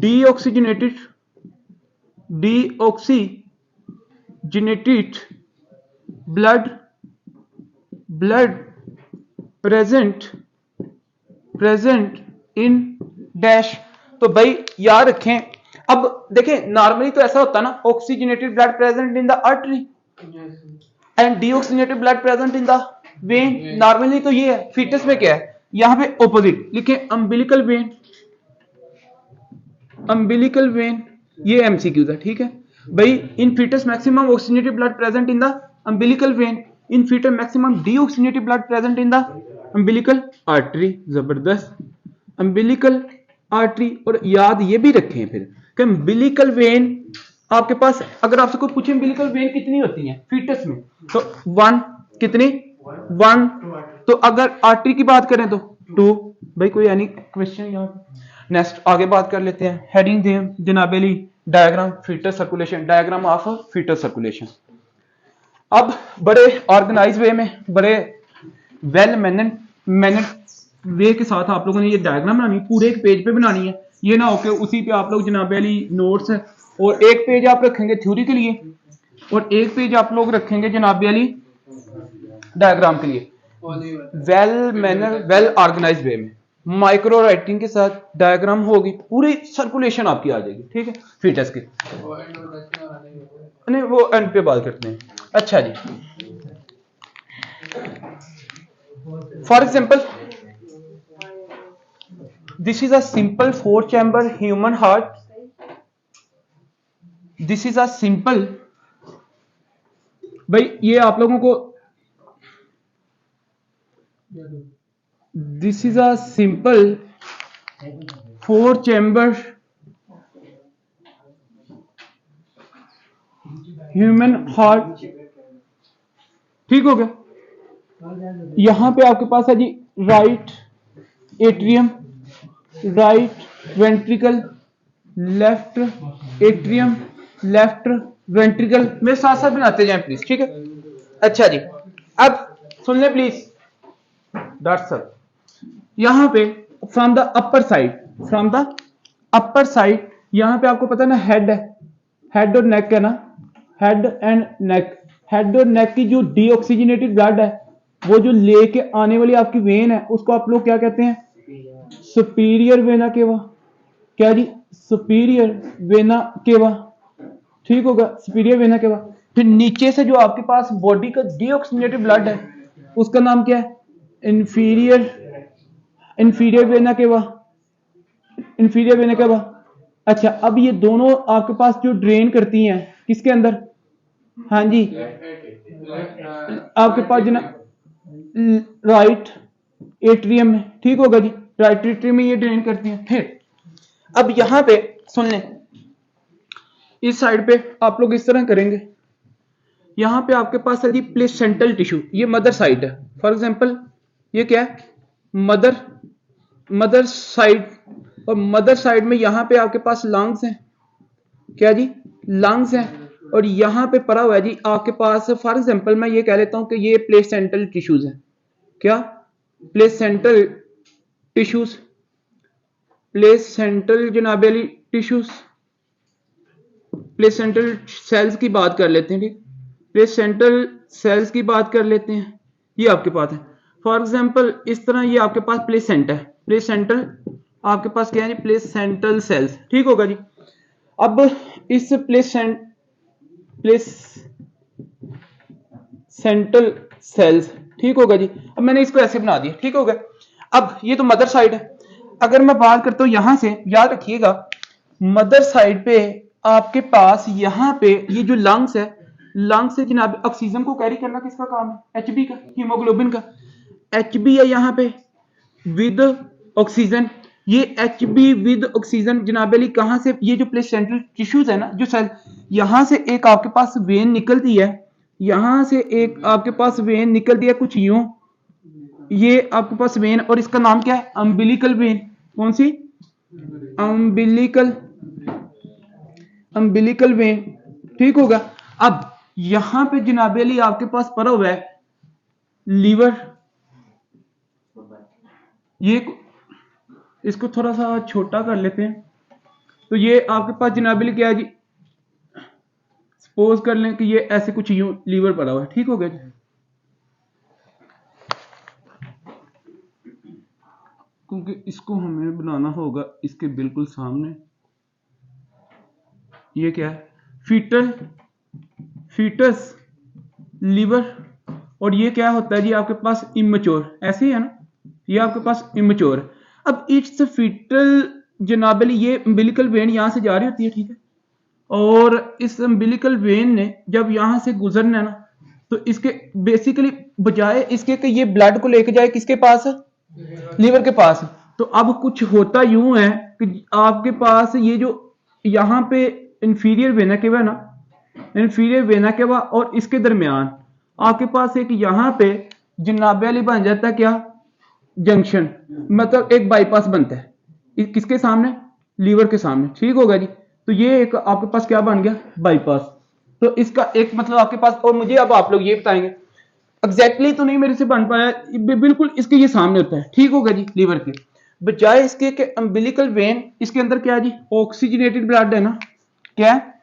deoxygenated blood present in dash। तो भाई याद रखें, अब देखें normally तो ऐसा होता है ना, oxygenated blood present in the artery and deoxygenated blood present in the when, normally तो ये है। फीटस में क्या है, यहां पे ऑपोजिट लिखें, अम्बिलिकल वेन, ये एमसीक्यूज है। ठीक है भाई, in foetus maximum oxygenated blood present in the umbilical vein, in foetus maximum deoxygenated blood present in the umbilical artery. जबरदस्त, अम्बिलिकल आर्टरी। और याद ये भी रखें फिर कि अम्बिलिकल वेन आपके पास, अगर आपसे कोई पूछे अम्बिलिकल वेन कितनी होती है फीटस में, तो 1 कितनी 1, तो अगर आर्टरी की बात करें तो 2। भाई कोई यानी क्वेश्चन यहाँ? नेक्स्ट आगे बात कर लेते हैं, हेडिंग दें जनाब Ali, diagram foetus circulation, diagram of foetus circulation. अब बड़े ऑर्गेनाइज वे में, बड़े वेल मैनेज वे के साथ आप लोगों ने ये डायग्राम बनानी, पूरे एक पेज पे बनानी है। ये ना हो कि उसी पे आप लोग जनाब अली नोट्स और एक पेज आप रखेंगे थ्योरी के लिए और एक पेज आप लोग रखेंगे जनाब अली डायग्राम के लिए। वेल ऑर्गेनाइज वे में माइक्रो राइटिंग के साथ डायग्राम होगी, पूरी सर्कुलेशन आपकी आ जाएगी। ठीक है, फीटस की नहीं, वो एंड पे बात करते हैं। अच्छा जी, for example this is a simple 4 chamber human heart, this is a simple, भाई ये आप लोगों को, this is a simple 4 chamber human heart. ठीक हो गया, यहां पे आपके पास है जी right atrium, right ventricle, left atrium, left ventricle. मेरे साथ साथ बनाते जाएं प्लीज। ठीक है, अच्छा जी, अब सुन ले प्लीज डॉक्टर साहब, यहां पे फ्रॉम द अपर साइड, यहां पे आपको पता है ना हेड है, हेड और नेक है ना, हेड एंड नेक, हेड और नेक की जो डीऑक्सीजनेटेड ब्लड है, वो जो लेके आने वाली आपकी वेन है, उसको आप लोग क्या कहते हैं, सुपीरियर वेना केवा। क्या जी, सुपीरियर वेना केवा। ठीक होगा, सुपीरियर वेना केवा। फिर नीचे से जो आपके पास बॉडी का डीऑक्सीजनेटेड ब्लड है, उसका नाम क्या है, इंफीरियर वेना केवा, इंफीरियर वेना केवा। अच्छा, अब ये दोनों आपके पास जो ड्रेन करती हैं किसके अंदर, हाँ जी आपके पास जो ना राइट एट्रियम में, ठीक होगा जी, राइट एट्रियम में ये ड्रेन करती हैं। फिर अब यहां पे सुन लें, इस साइड पे आप लोग इस तरह करेंगे, यहां पे आपके पास है जी प्लेसेंटल टिश्यू, ये मदर साइड है। फॉर एग्जांपल ये क्या है, मदर साइड, और मदर साइड में यहां पे आपके पास लंग्स हैं, क्या जी, लंग्स हैं, और यहां पे पड़ा हुआ है जी आपके पास, फॉर एग्जांपल मैं ये कह लेता हूं कि ये प्लेसेंटल टिश्यूज हैं, क्या, प्लेसेंटल टिश्यूज, प्लेसेंटल जनाबेली टिश्यूज, प्लेसेंटल सेल्स की बात कर लेते हैं, ठीक, प्लेसेंटल सेल्स की बात कर लेते हैं, ये आपके पास है। फॉर एग्जांपल इस तरह ये आपके पास प्लेसेंटा है, प्लेसेंटल आपके पास क्या है, प्लेसेंटल सेल्स, ठीक होगा जी। अब इस प्लेसेंटल सेल्स, ठीक होगा जी, अब मैंने इसको ऐसे बना दिया, ठीक होगा। अब ये तो मदर साइड है, अगर मैं बात करता हूं यहां से, याद रखिएगा मदर साइड पे आपके पास यहां पे ये जो लंग्स है, लंग्स से जनाब ऑक्सीजन को कैरी करना किसका काम है, एचबी का, हीमोग्लोबिन का, एचबी है यहां पे विद ऑक्सीजन, ये एचबी विद ऑक्सीजन जनाब अली कहां से, ये जो प्लेसेंटल टिश्यूज है ना, जो सेल, यहां से एक आपके पास वेन निकलती है, यहां से एक आपके पास वेन निकलती है कुछ यूं, ये आपके पास वेन, और इसका नाम क्या है, अम्बिलिकल वेन, कौन सी, अम्बिलिकल वेन, ठीक होगा। अब यहां पे जनाब अली आपके पास पड़ा हुआ है लीवर, ये इसको थोड़ा सा छोटा कर लेते हैं, तो ये आपके पास जनाब अली क्या है जी, सपोज कर लें कि ये ऐसे कुछ यूं लीवर पड़ा हुआ है, ठीक हो गया जी। क्योंकि इसको हमें बनाना होगा इसके बिल्कुल सामने, ये क्या है, फीटस लीवर, और ये क्या होता है जी आपके पास इमेच्योर, ऐसे ही है ना, ये आपके पास इमेच्योर है। अब इट्स फीटल जनाबली, ये अम्बिलिकल वेन यहां से जा रही होती है, ठीक है, और इस अम्बिलिकल वेन ने जब यहां से गुजरना है ना, तो इसके बेसिकली बजाय इसके कि ये ब्लड को लेके जाए किसके पास, लीवर के पास, तो अब कुछ होता यूं है कि आपके पास ये जो यहां पे इंफीरियर वेना केवा ना, इंफीरियर वेना केवा और इसके दरमियान आपके पास एक यहां पे जनाबे अली बन जाता है क्या, जंक्शन, मतलब एक बाईपास बनता है किसके सामने, लीवर के सामने, ठीक होगा जी। तो ये एक आपके पास क्या बन गया, बाईपास। तो इसका एक मतलब आपके पास, और मुझे अब आप लोग ये बताएंगे, एग्जैक्टली तो नहीं मेरे से बन पाया, बिल्कुल इसके ये सामने होता है, ठीक होगा जी, लीवर के बजाय इसके के अम्बिलिकल वेन, इसके अंदर क्या है जी, ऑक्सीजनेटेड ब्लड है ना, क्या है,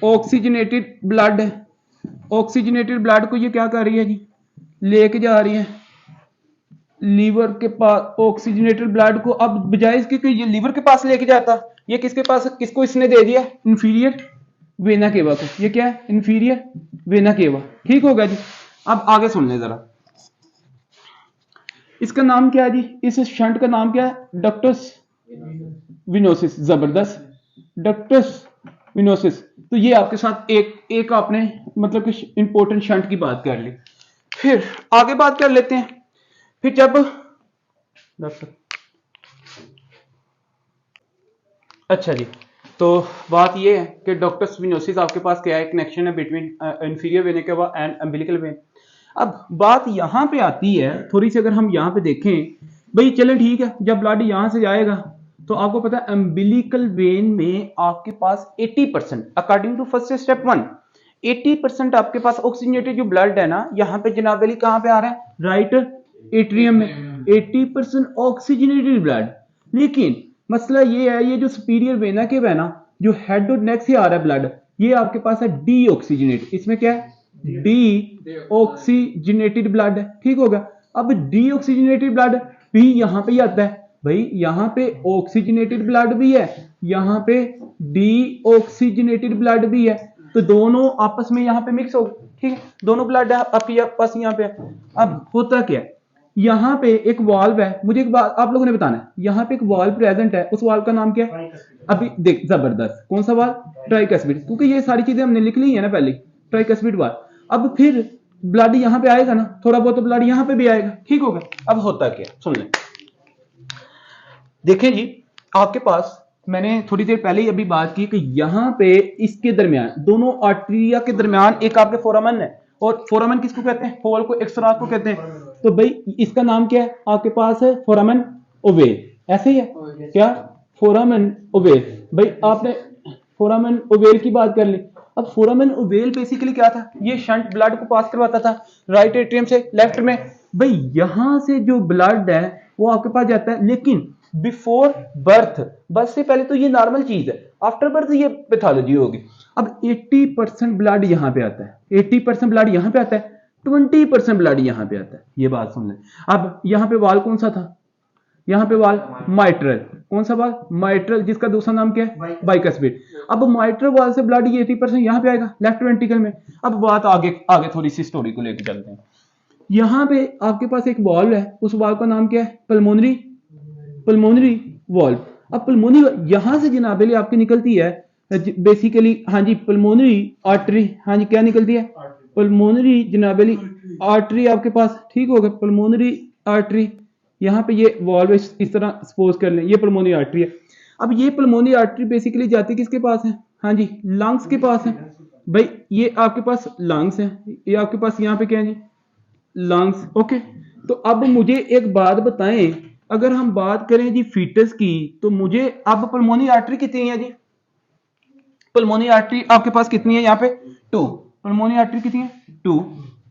ऑक्सीजनेटेड ब्लड है, ऑक्सीजनेटेड ब्लड को ये क्या कर रही है जी, लेके जा रही है लीवर के पास, ऑक्सीजनेटेड ब्लड को, अब बजाय इसके कि ये लीवर के पास लेके जाता, ये किसके पास, किसको इसने दे दिया, इंफीरियर वेना केवा को, ये क्या है, इंफीरियर वेना केवा, ठीक होगा जी। अब आगे सुन ले जरा, इसका नाम क्या है जी, इस शंट का नाम क्या है, डक्टस विनोसिस, जबरदस्त, डक्टस विनोसिस। तो ये आपके साथ एक आपने मतलब कि इंपॉर्टेंट शंट की बात कर ली। फिर आगे बात कर लेते हैं, फिर जब डॉक्टर, अच्छा जी, तो बात ये है कि डॉक्टस विनोसिस आपके पास क्या है, कनेक्शन है बिटवीन इंफीरियर वेन केवा एंड अम्बिलिकल वेन। अब बात यहां पे आती है थोड़ी सी, अगर हम यहां पे देखें भाई, चलें ठीक है, जब ब्लड यहां से जाएगा तो आपको पता है अम्बिलिकल वेन में आपके पास 80%, अकॉर्डिंग टू फर्स्ट स्टेप 1, 80% आपके पास ऑक्सीजनेटेड जो ब्लड है ना, यहाँ पे जनाब अली कहां पे आ रहा है, राइट एट्रियम में 80% ऑक्सीजनेटेड ब्लड। लेकिन मसला ये है, ये जो सुपीरियर वेना के है ना, जो हेड और नेक से आ रहा है ब्लड, ये आपके पास है डी ऑक्सीजनेट, इसमें क्या है, डी ऑक्सीजनेटेड ब्लड है, ठीक होगा। अब डी ऑक्सीजनेटेड ब्लड भी यहां पे ही आता है भाई, यहां पे ऑक्सीजनेटेड ब्लड भी है, यहां पे डी ऑक्सीजनेटेड ब्लड भी है, तो दोनों आपस में यहां पे मिक्स हो, ठीक है, दोनों ब्लड आपके पास यहां पे। अब होता क्या है, यहां पे एक वाल्व है, मुझे एक बात आप लोगों ने बताना है, यहां पे एक वाल्व प्रेजेंट है, उस वाल्व का नाम क्या है, अभी देख, जबरदस्त, कौन सा वाल्व, ट्राइकस्पिड, क्योंकि ये सारी चीजें हमने लिख ली है ना पहले, ट्राइकस्पिड वाल्व। अब फिर ब्लड यहां पे आएगा ना, थोड़ा बहुत तो ब्लड यहां पे भी आएगा, ठीक होगा। अब होता क्या, सुन लें, देखें जी, आपके पास मैंने थोड़ी देर पहले ही अभी बात की कि यहां पे इसके दरमियान, दोनों आर्टरिया के दरमियान एक आपके फोरामन है, और फोरामन किसको कहते हैं, होल को, एक्स्ट्रा को कहते हैं। तो भाई इसका नाम क्या है, आपके पास है फोरामन ओवेल, ऐसे ही है क्या, फोरामन ओवेल। भाई आपने फोरामन ओवेल की बात कर ली। अब फोरामन ओवेल बेसिकली क्या था, ये शंट ब्लड को पास करवाता था राइट एट्रियम से लेफ्ट में। भाई यहां से जो ब्लड है वो आपके पास जाता है, लेकिन बिफोर बर्थ, बर्थ से पहले तो ये नॉर्मल चीज है, आफ्टर बर्थ ये पैथोलॉजी होगी। अब 80% ब्लड यहां पे आता है, 80% ब्लड यहां पे आता है, 20% ब्लड यहां पे आता है, ये बात समझ लें। अब यहां पे वाल कौन सा था, यहां पे वाल माइट्रल, कौन सा वाल, माइट्रल, जिसका दूसरा नाम क्या है, बाइकस्पिड। अब माइट्रल वाल से ब्लड ये 80% यहां पे आएगा लेफ्ट वेंट्रिकल में। अब बात आगे आगे थोड़ी सी स्टोरी को लेकर चलते हैं। यहां पे आपके पास एक वाल्व है, उस वाल्व का नाम क्या है, पल्मोनरी वाल्व। अब पल्मोनरी यहां से जनाबेली आपकी निकलती है बेसिकली, हाँ जी, पल्मोनरी आर्टरी, हाँ जी, क्या निकलती है, पल्मोनरी जनाबेली आर्टरी आपके पास, ठीक होगा, पल्मोनरी आर्टरी। यहां पे ये वाल्व इस तरह सपोज कर लें, ये पल्मोनरी आर्टरी है। अब ये पल्मोनरी आर्टरी बेसिकली जाती किसके पास है, हाँ जी, लंग्स के पास है। भाई ये आपके पास लंग्स है, ये आपके पास यहाँ पे क्या है जी, लंग्स, ओके। तो अब मुझे एक बात बताएं, अगर हम बात करें जी फीटस की, तो मुझे अब पल्मोनरी आर्टरी कितनी है जी, पल्मोनरी आर्टरी आपके पास कितनी है यहाँ पे, 2। पल्मोनरी आर्टरी कितनी है, 2।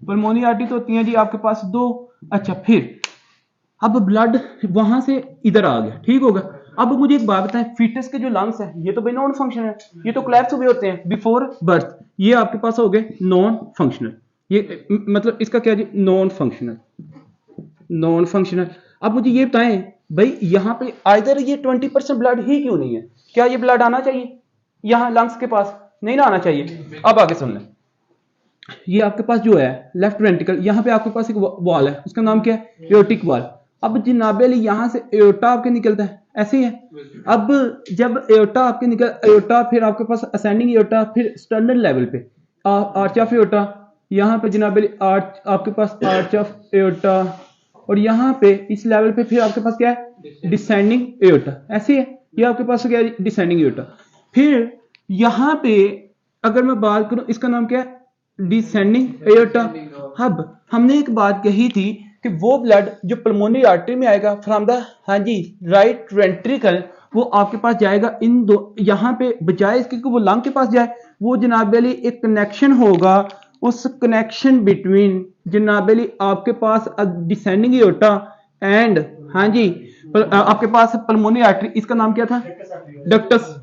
पल्मोनरी आर्टरी तो होती है जी आपके पास 2। अच्छा, फिर अब ब्लड वहां से इधर आ गया, ठीक होगा। अब मुझे एक बात बताएं, फीटस के जो लंग्स है ये तो भाई नॉन फंक्शनल है, ये तो कोलैप्स हुए होते हैं बिफोर बर्थ, ये आपके पास हो गए नॉन फंक्शनल। ये मतलब इसका क्या जी, नॉन फंक्शनल, नॉन फंक्शनल। अब मुझे ये बताएं भाई यहाँ पे आइदर ये 20% ब्लड ही क्यों नहीं है, क्या ये ब्लड आना चाहिए यहाँ लंग्स के पास, नहीं ना आना चाहिए। अब आगे सुन लें, ये आपके पास जो है लेफ्ट वेंट्रिकल, यहाँ पे आपके पास एक वॉल है, उसका नाम क्या है, एओर्टिक वॉल। अब जनाबे अली यहाँ से एओर्टा आपके निकलता है, ऐसे ही है। अब जब एओर्टा आपके निकल, एओर्टा फिर आपके पास असेंडिंग एओर्टा, फिर स्टर्नल लेवल पे आर्च ऑफ एओर्टा, यहाँ पे जनाबे अली आर्च आपके पास आर्च ऑफ एओर्टा, और यहाँ पे इस लेवल पे फिर आपके पास क्या है, डिसेंडिंग एओर्टा, ऐसे है। ये आपके पास क्या है, डिसेंडिंग एओर्टा। फिर यहाँ पे अगर मैं बात करूं, इसका नाम क्या है, डिसेंडिंग एओर्टा। अब हमने एक बात कही थी कि वो ब्लड जो पल्मोनरी आर्टरी में आएगा फ्रॉम द, हाँ जी, राइट वेंट्रिकल, वो आपके पास जाएगा इन दो, यहाँ पे बजाय इसके कि वो लंग के पास जाए, वो जनाब अली एक कनेक्शन होगा, उस कनेक्शन बिटवीन जनाब अली आपके पास डिसेंडिंग एओर्टा एंड, हाँ जी, आपके पास पल्मोनरी आर्टरी, इसका नाम क्या था, डक्टस,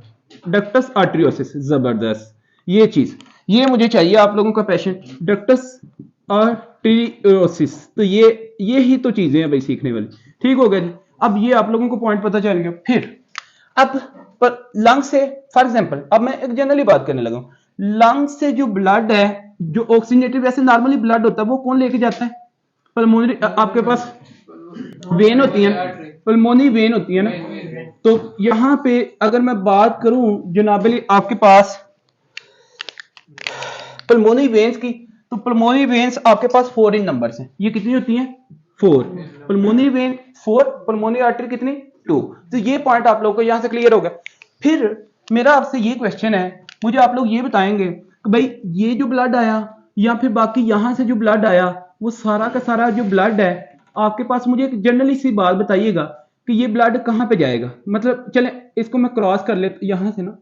डक्टस आर्टरियोसिस। जबरदस्त, ये चीज, ये मुझे चाहिए आप लोगों का पैशन, डक्टस आर्टरियोसिस। तो ये ही तो चीजें हैं भाई सीखने वाली, ठीक हो गया जी। अब ये आप लोगों को पॉइंट पता चल गया। फिर अब पर लंग से, फॉर एग्जांपल, अब मैं एक जनरली बात करने लगा हूं, लंग से जो ब्लड है, जो ऑक्सीजनेटेड वैसे नॉर्मली ब्लड होता है, वो कौन लेके जाता है, पल्मोनरी, आपके पास वेन होती है, पल्मोनरी वेन होती है ना। तो यहां पे अगर मैं बात करूं जनाबली आपके पास पल्मोनरी वेन्स की, तो पल्मोनरी वेन्स आपके पास 4 इन नंबर्स हैं, ये कितनी होती हैं, 4। पल्मोनरी वेन 4, पल्मोनरी आर्टरी कितनी, 2। तो ये पॉइंट आप लोगों को यहां से क्लियर होगा। फिर मेरा आपसे ये क्वेश्चन है, मुझे आप लोग ये बताएंगे कि भाई ये जो ब्लड आया या फिर बाकी यहां से जो ब्लड आया, वो सारा का सारा जो ब्लड है आपके पास, मुझे एक जनरली सी बात बताइएगा कि ये ब्लड कहां पे जाएगा। मतलब चले इसको मैं क्रॉस कर लेता, यहां से ना,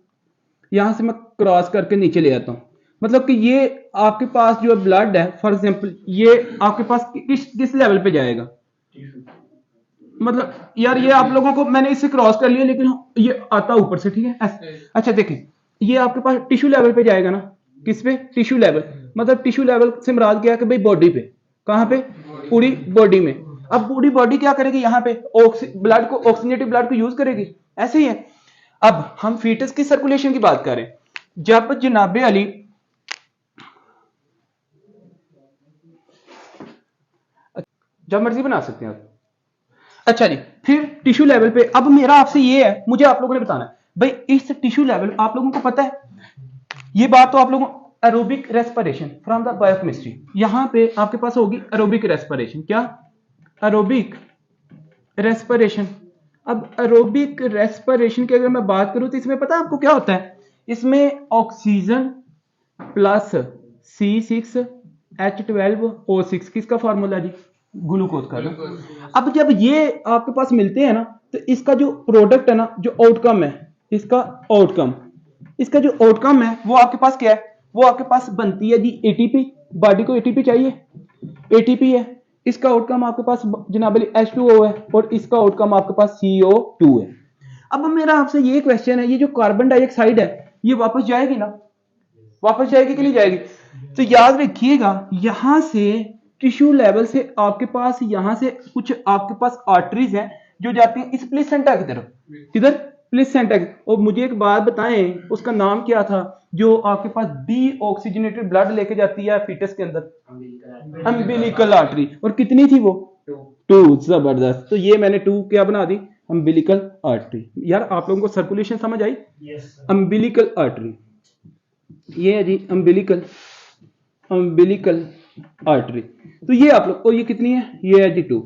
यहां से मैं क्रॉस करके नीचे ले आता हूं। मतलब कि ये आपके पास जो ब्लड है, फॉर एग्जांपल, ये आपके पास किस लेवल पे जाएगा, मतलब यार ये आप लोगों को मैंने इससे क्रॉस कर लिया, लेकिन ये आता ऊपर से, ठीक है ऐसे। अच्छा देखें, ये आपके पास टिश्यू लेवल पे जाएगा ना, किस पे, टिश्यू लेवल। मतलब टिश्यू लेवल से मुराद क्या है कि भाई बॉडी पे, कहां पे, पूरी बॉडी में। अब पूरी बॉडी क्या करेगी, यहाँ पे ब्लड को, ऑक्सीजनेटेड ब्लड को यूज करेगी, ऐसे ही है। अब हम फीटस की सर्कुलेशन की बात करें, जब जनाबे अली जब मर्जी बना सकते हैं आप। अच्छा जी, फिर टिश्यू लेवल पे, अब मेरा आपसे ये है, मुझे आप लोगों ने बताना है भाई इस टिश्यू लेवल, आप लोगों को पता है ये बात, तो आप लोगों aerobic respiration from the biochemistry. यहां पे आपके पास होगी एरोबिक रेस्पिरेशन। क्या? Aerobic respiration. अब एरोबिक रेस्पिरेशन की अगर मैं बात करूं तो इसमें पता है आपको क्या होता है? इसमें ऑक्सीजन प्लस C6H12O6 किसका फार्मूला जी? ग्लूकोज का ना। अब जब ये आपके पास मिलते हैं ना तो इसका जो प्रोडक्ट है ना, जो आउटकम है, इसका आउटकम है वो आपके पास क्या है? वो आपके पास बनती है जी एटीपी। बॉडी को एटीपी चाहिए, एटीपी है। इसका आउटकम आपके पास जनाब H2O है और इसका आउटकम आपके पास CO2 है। अब मेरा आपसे ये क्वेश्चन है, ये जो कार्बन डाइऑक्साइड है ये वापस जाएगी ना? वापस जाएगी कि नहीं जाएगी? तो याद रखिएगा यहां से टिश्यू लेवल से आपके पास यहां से कुछ आपके पास आर्टरीज हैं जो जाती हैं इस प्लेसेंटा की तरफ। किधर? प्लेसेंटा। और मुझे एक बात बताएं, उसका नाम क्या था जो आपके पास डी ऑक्सीजनेटेड ब्लड लेके जाती है फीटस के अंदर? Umbilical artery. और कितनी थी वो? 2। जबरदस्त। तो ये मैंने 2 क्या बना दी? Umbilical artery. यार आप लोगों को सर्कुलेशन समझ आई? अम्बिलिकल आर्टरी, ये है जी अम्बिलिकल आर्टरी। तो ये आप लोग, और ये कितनी है? ये है जी 2।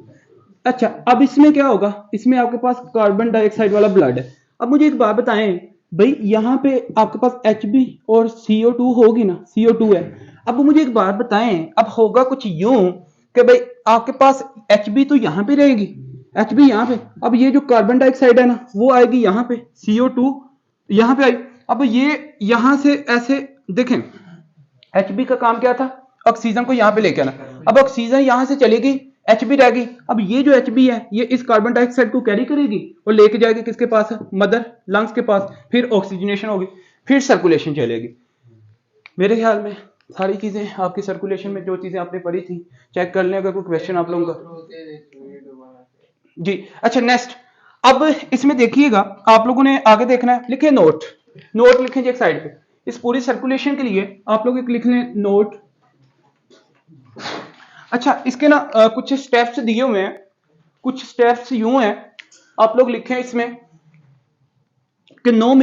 अच्छा, अब इसमें क्या होगा? इसमें आपके पास कार्बन डाइऑक्साइड वाला ब्लड है। अब मुझे एक बात बताएं भाई, यहां पे आपके पास Hb और CO2 होगी ना? CO2 है। अब मुझे एक बात बताएं, अब होगा कुछ यूं कि भाई आपके पास Hb तो यहां पे रहेगी, Hb यहां पे। अब ये जो कार्बन डाइऑक्साइड है ना वो आएगी यहां पे, CO2 यहां पे आई। अब ये यहां से ऐसे देखें, Hb का काम क्या था? ऑक्सीजन को यहां पे लेके आना। अब ऑक्सीजन यहां से चलेगी, Hb रहेगी। अब ये जो Hb है ये इस कार्बन डाइऑक्साइड को कैरी करेगी और लेके जाएगी किसके पास? मदर लंग्स के पास। फिर ऑक्सीजनेशन होगी, फिर सर्कुलेशन चलेगी। मेरे ख्याल में सारी चीजें आपकी सर्कुलेशन में जो चीजें आपने पढ़ी थी चेक कर लें अगर कोई क्वेश्चन आप लोगों का जी। अच्छा नेक्स्ट, अब इसमें देखिएगा आप लोगों ने आगे देखना है, लिखे नोट लिखें जी एक साइड पे। इस पूरी सर्कुलेशन के लिए आप लोग एक लिख लें नोट। अच्छा, इसके ना कुछ स्टेप्स दिए हुए हैं, कुछ स्टेप्स यूं हैं, आप लोग लिखें इसमें कि no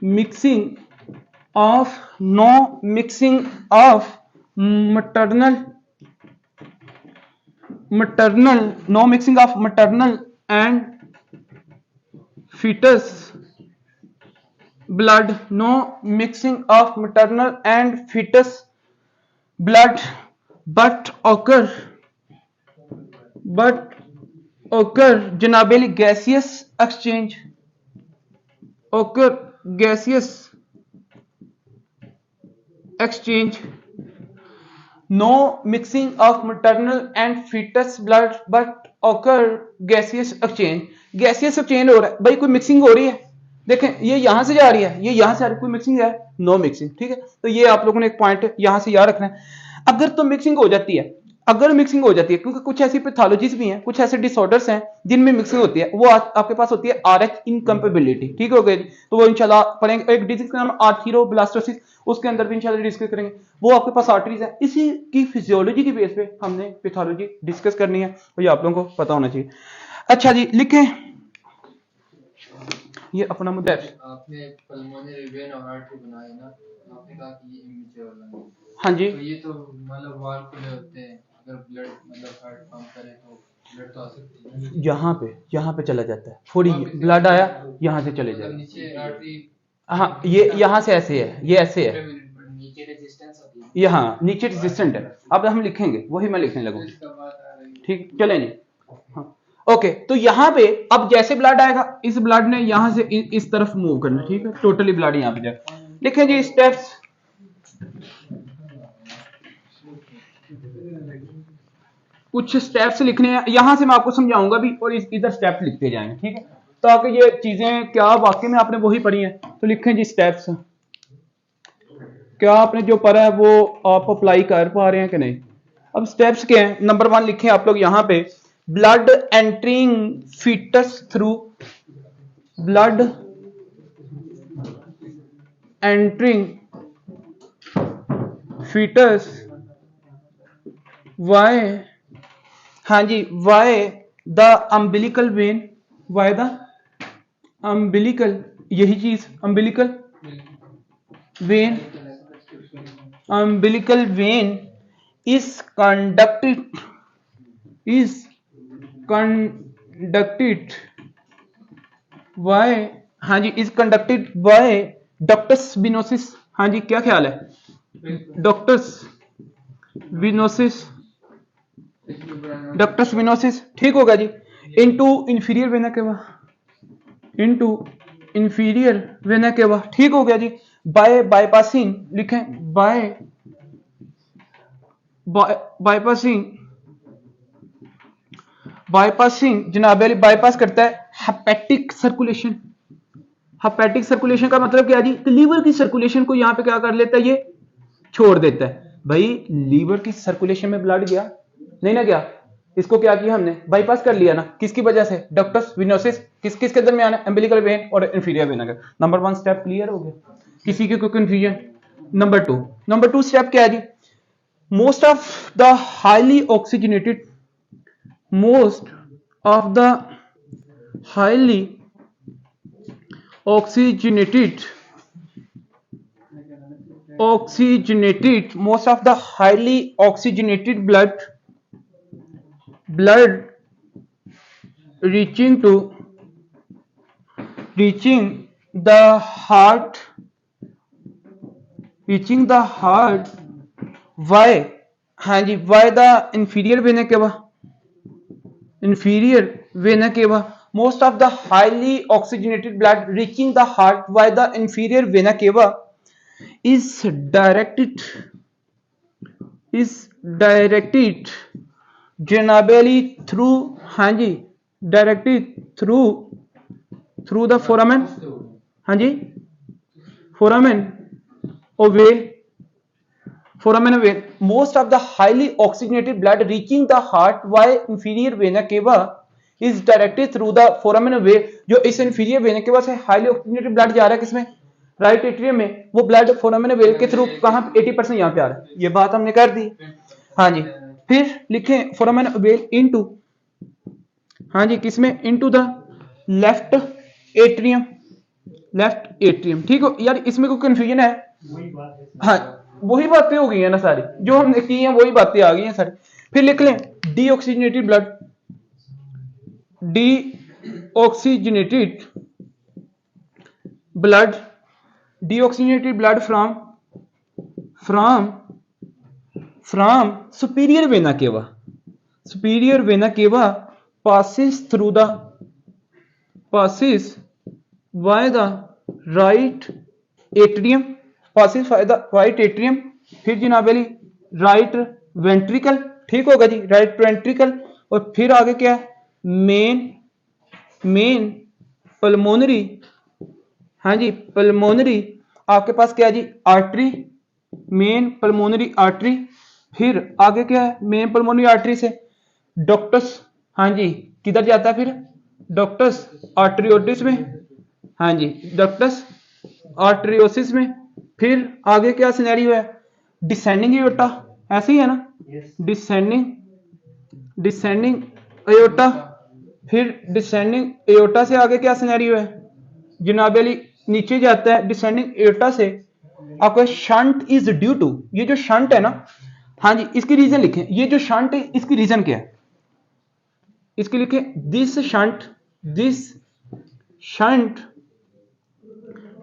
mixing of maternal and fetus blood, no mixing of maternal and fetus blood, but occur जनाबेली gaseous exchange, no mixing of maternal and fetus blood but occur gaseous exchange। gaseous exchange हो रहा है भाई, कोई mixing हो रही है? देखें ये यहां से जा रही है, ये यहां से आ रही है, कोई मिक्सिंग है? No mixing. ठीक है, तो ये आप लोगों ने एक पॉइंट यहां से याद रखना है। अगर तो मिक्सिंग हो जाती है, क्योंकि कुछ ऐसी पैथोलॉजीज भी हैं, कुछ ऐसे डिसऑर्डर्स हैं जिनमें मिक्सिंग होती है, वो आपके पास होती है RH इनकम्पेबिलिटी। ठीक हो गया जी, तो वो इंशाल्लाह पढ़ेंगे। एक डिजीज का नाम आर्थरोब्लास्टोसिस, उसके अंदर भी इंशाल्लाह डिस्कस करेंगे। वो आपके पास आर्टरीज है, इसी की फिजियोलॉजी की बेस पे हमने पैथोलॉजी डिस्कस करनी है, और ये आप लोगों को पता होना चाहिए। अच्छा जी, लिखें ये अपना मुद्दा। आपने पल्मोनरी वेन और आर्टरी बनाई ना, आपने कहा कि ये इमेच्योर है। हाँ जी, तो ये तो मतलब वाल खुले होते हैं, अगर ब्लड मतलब हार्ट पंप करे तो ब्लड तो आ सकती है। यहाँ पे चला जाता है, थोड़ी ब्लड आया यहाँ से चले जाए। नीचे आर्टरी, हाँ ये यहाँ से ऐसे है, ये ऐसे है, नीचे रेजिस्टेंस होती है, यहाँ नीचे रेजिस्टेंट है। अब हम लिखेंगे, वही मैं लिखने लगूंगा। ठीक, चलें जी। हाँ ओके, तो यहाँ पे अब जैसे ब्लड आएगा, इस ब्लड ने यहाँ से इस तरफ मूव करना। ठीक है, टोटली ब्लड यहाँ पे जाएगा। लिखें जी स्टेप्स। कुछ स्टेप्स लिखने हैं, यहां से मैं आपको समझाऊंगा भी और इधर स्टेप्स लिखते जाएंगे। ठीक है, ताकि ये चीजें क्या वाकई में आपने वही पढ़ी हैं। तो लिखें जी स्टेप्स। क्या आपने जो पढ़ा है वो आप अप्लाई कर पा रहे हैं कि नहीं? अब स्टेप्स क्या हैं? नंबर 1 लिखें आप लोग यहां पे, blood entering foetus through, blood entering foetus via, हाँ जी, via the umbilical vein, via the umbilical, यही चीज umbilical vein, umbilical vein is conducted by, हाँ जी, is conducted by ductus venosus। हाँ जी, क्या ख्याल है? ductus venosus, ductus venosus, ठीक होगा जी। Into inferior vena cava, into inferior vena cava, ठीक हो गया जी। बाय बाईपासिंग लिखें, बाईपासिंग जनाब अली बाईपास करता है हेपेटिक सर्कुलेशन। हेपेटिक सर्कुलेशन का मतलब क्या जी? कि लीवर की सर्कुलेशन को यहां पे क्या कर लेता है, ये छोड़ देता है। भाई लीवर की सर्कुलेशन में ब्लड गया नहीं ना गया, इसको क्या किया हमने? बाईपास कर लिया ना। किसकी वजह से? Ductus venosus. किस किस के दरमियान है? एम्बिलिकल वेन और इंफीरियर वेना का। नंबर 1 स्टेप क्लियर हो गया, किसी की कोई कंफ्यूजन? नंबर 2 स्टेप क्या है जी? Most of the highly oxygenated, most of the highly oxygenated most of the highly oxygenated blood reaching the heart why, हाँ जी, why the inferior vena cava, inferior vena cava, most of the highly oxygenated blood reaching the heart via the inferior vena cava is directed generally through, हाँ जी, directed through the foramen, हाँ जी, foramen or vein, most of the highly oxygenated blood reaching the heart via inferior vena cava is directed through the foramen vein। जो इस inferior vena cava से highly oxygenated blood जा रहा है किसमें? Right atrium में। वो ब्लड फोरामेन वेन के थ्रू कहां? 80% यहां पे आ रहा है। ये बात हमने कर दी, हाँ जी। फिर लिखें फोरामेन वेन इनटू, हाँ जी, किसमें? इनटू द लेफ्ट एट्रियम, ठीक हो यार? इसमें कोई कंफ्यूजन है? हाँ, वही बातें हो गई है ना सारी, जो हमने की हैं वही बातें आ गई हैं सारी। फिर लिख लें deoxygenated blood from superior vena cava passes via the right atrium, फिर जनाब अली राइट वेंट्रिकल, ठीक होगा जी, राइट वेंट्रिकल, और फिर आगे क्या है? मेन पल्मोनरी, हाँ जी, पल्मोनरी आपके पास क्या है जी? Artery, main pulmonary artery. फिर आगे क्या है? मेन पल्मोनरी आर्टरी से डक्टस, हाँ जी, किधर जाता है फिर? डक्टस आर्टरियोटिस में, हाँ जी, डक्टस आर्टरियोसिस में। फिर आगे क्या सिनेरियो है? डिसेंडिंग एयोर्टा, ऐसे ही है ना? डिसेंडिंग एयोर्टा। फिर डिसेंडिंग एयोर्टा से आगे क्या सिनेरियो है जनाब अली? नीचे जाता है डिसेंडिंग एयोर्टा से। आपका शंट इज ड्यू टू, ये जो शंट है ना, हाँ जी, इसकी रीजन लिखें। ये जो शंट है इसकी रीजन क्या है? इसके लिखें दिस शंट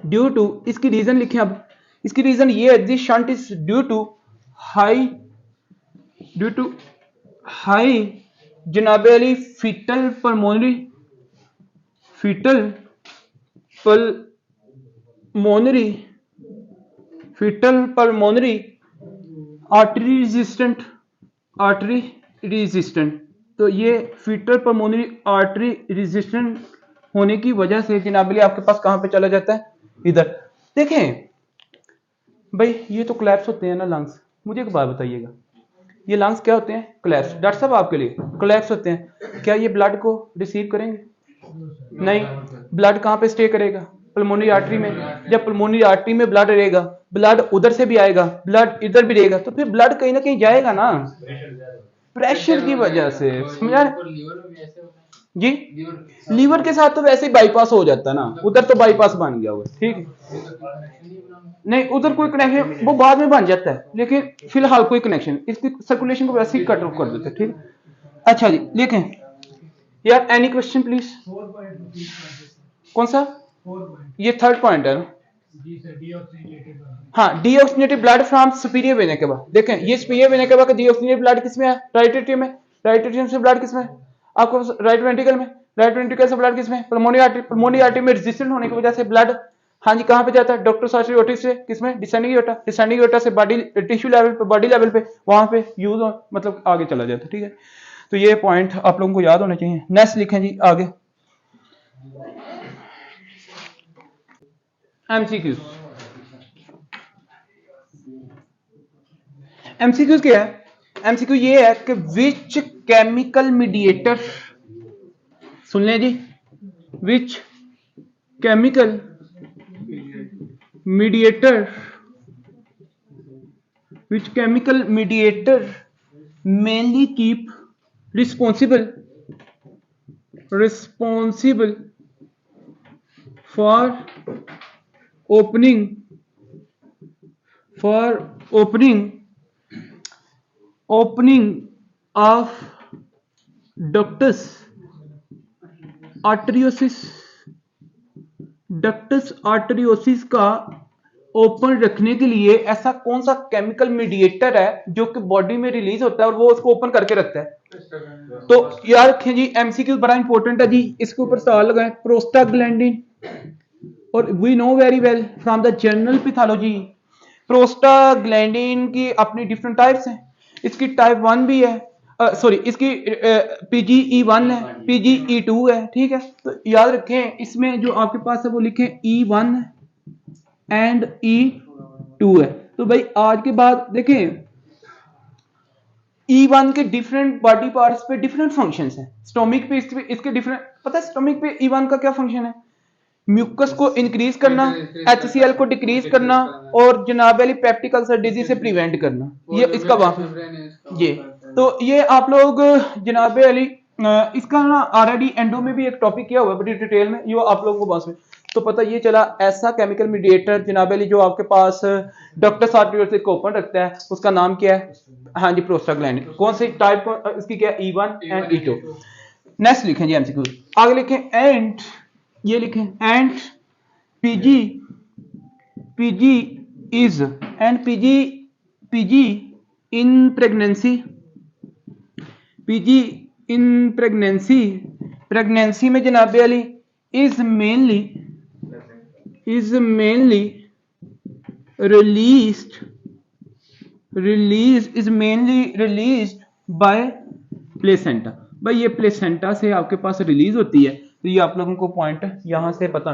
ड्यू टू, इसकी रीजन लिखें। अब इसकी रीजन ये है, this shunt is due to high जनाब अली फीटल पल्मोनरी आर्टरी रेजिस्टेंट। तो ये फीटल पल्मोनरी आर्टरी रेजिस्टेंट होने की वजह से जनाब अली आपके पास कहां पे चला जाता है? इधर। देखें भाई, ये तो कोलैप्स होते हैं ना लंग्स। मुझे एक बात बताइएगा, ये लंग्स क्या होते हैं? कोलैप्स। डॉक्टर साहब आपके लिए कोलैप्स होते हैं, क्या ये ब्लड को रिसीव करेंगे? नहीं। ब्लड कहां पे स्टे करेगा? पल्मोनरी आर्टरी में। जब पल्मोनरी आर्टरी में ब्लड रहेगा, ब्लड उधर से भी आएगा, ब्लड इधर भी रहेगा, तो फिर ब्लड कहीं ना कहीं जाएगा ना, प्रेशर की वजह से। समझा? जी लीवर के साथ तो वैसे ही बाईपास हो जाता है ना, उधर तो बाईपास बन गया हुआ, ठीक है। नहीं उधर कोई कनेक्शन वो बाद में बन जाता है, लेकिन फिलहाल कोई कनेक्शन, इसकी सर्कुलेशन को वैसे ही कट ऑफ कर देते हैं, ठीक है। अच्छा जी लिखें यार, एनी क्वेश्चन प्लीज। कौन सा? ये थर्ड पॉइंट है ना। हाँ, deoxygenated blood from superior vena के बाद, देखें ये सुपीरियर वेना के बाद डीऑक्सीनेटेड ब्लड किसमें है? राइट एट्रियम में। राइट एट्रियम से ब्लड किसमें? आपको राइट वेंट्रिकल में। राइट वेंट्रिकल से ब्लड किसमें? पल्मोनरी आर्टरी में रेजिस्टेंट होने की वजह से ब्लड, हाँ जी, कहाँ पे जाता है? डॉक्टर आर्टरी से किसमें? Descending aorta. डिसेंडिंग एओर्टा से बॉडी टिश्यू लेवल पे, बॉडी लेवल पे, वहां पे यूज मतलब आगे चला जाता है, ठीक है। तो ये पॉइंट आप लोगों को याद होना चाहिए। नेक्स्ट लिखें जी आगे, एमसीक्यूज। एमसीक्यूज क्या है? एमसीक्यू ये है कि विच केमिकल मीडिएटर, सुन लें जी, which chemical mediator, which chemical mediator mainly keep responsible for opening of ductus arteriosus का ओपन रखने के लिए ऐसा कौन सा केमिकल मीडिएटर है जो कि बॉडी में रिलीज होता है और वो उसको ओपन करके रखता है? तो याद रखें जी, एमसीक्यू बड़ा इंपॉर्टेंट है जी, इसके ऊपर सवाल लगाएं। प्रोस्टाग्लैंडिन, और we know very well from the general pathology, prostaglandin की अपनी डिफरेंट टाइप्स हैं। इसकी टाइप 1 भी है, सॉरी इसकी PGE1 है, PGE2 है, ठीक है। तो याद रखें इसमें जो आपके पास है वो लिखें E1 एंड E2 है। तो भाई आज के बाद देखें E1 के डिफरेंट बॉडी पार्ट्स पे डिफरेंट फंक्शंस हैं। स्टोमिक पे इसके डिफरेंट, पता है स्टोमिक पे E1 का क्या फंक्शन है? म्यूकस को इंक्रीज करना, HCl को डिक्रीज करना, और जनाब अली पेप्टिक अल्सर डिजीज से प्रिवेंट करना, ये इसका वहां ये। तो ये आप लोग जनाब अली इसका ना ऑलरेडी एंडो में भी एक टॉपिक किया हुआ है बड़ी डिटेल में, ये आप लोगों को बस में तो पता ये चला। ऐसा केमिकल मीडिएटर जनाब अली जो आपके पास डॉक्टर आर्टरी को ओपन रखता है, उसका नाम क्या है? हाँ जी, प्रोस्टाग्लैंडिन। कौन सी टाइप इसकी क्या? E1 and E2। नेक्स्ट लिखें जी एमसीक्यू, आगे लिखें एंड, ये लिखें and PG is, and PG in pregnancy में जनाब Ali is mainly released by placenta. भाई ये प्लेसेंटा से आपके पास रिलीज होती है, तो ये आप लोगों को पॉइंट यहां से पता।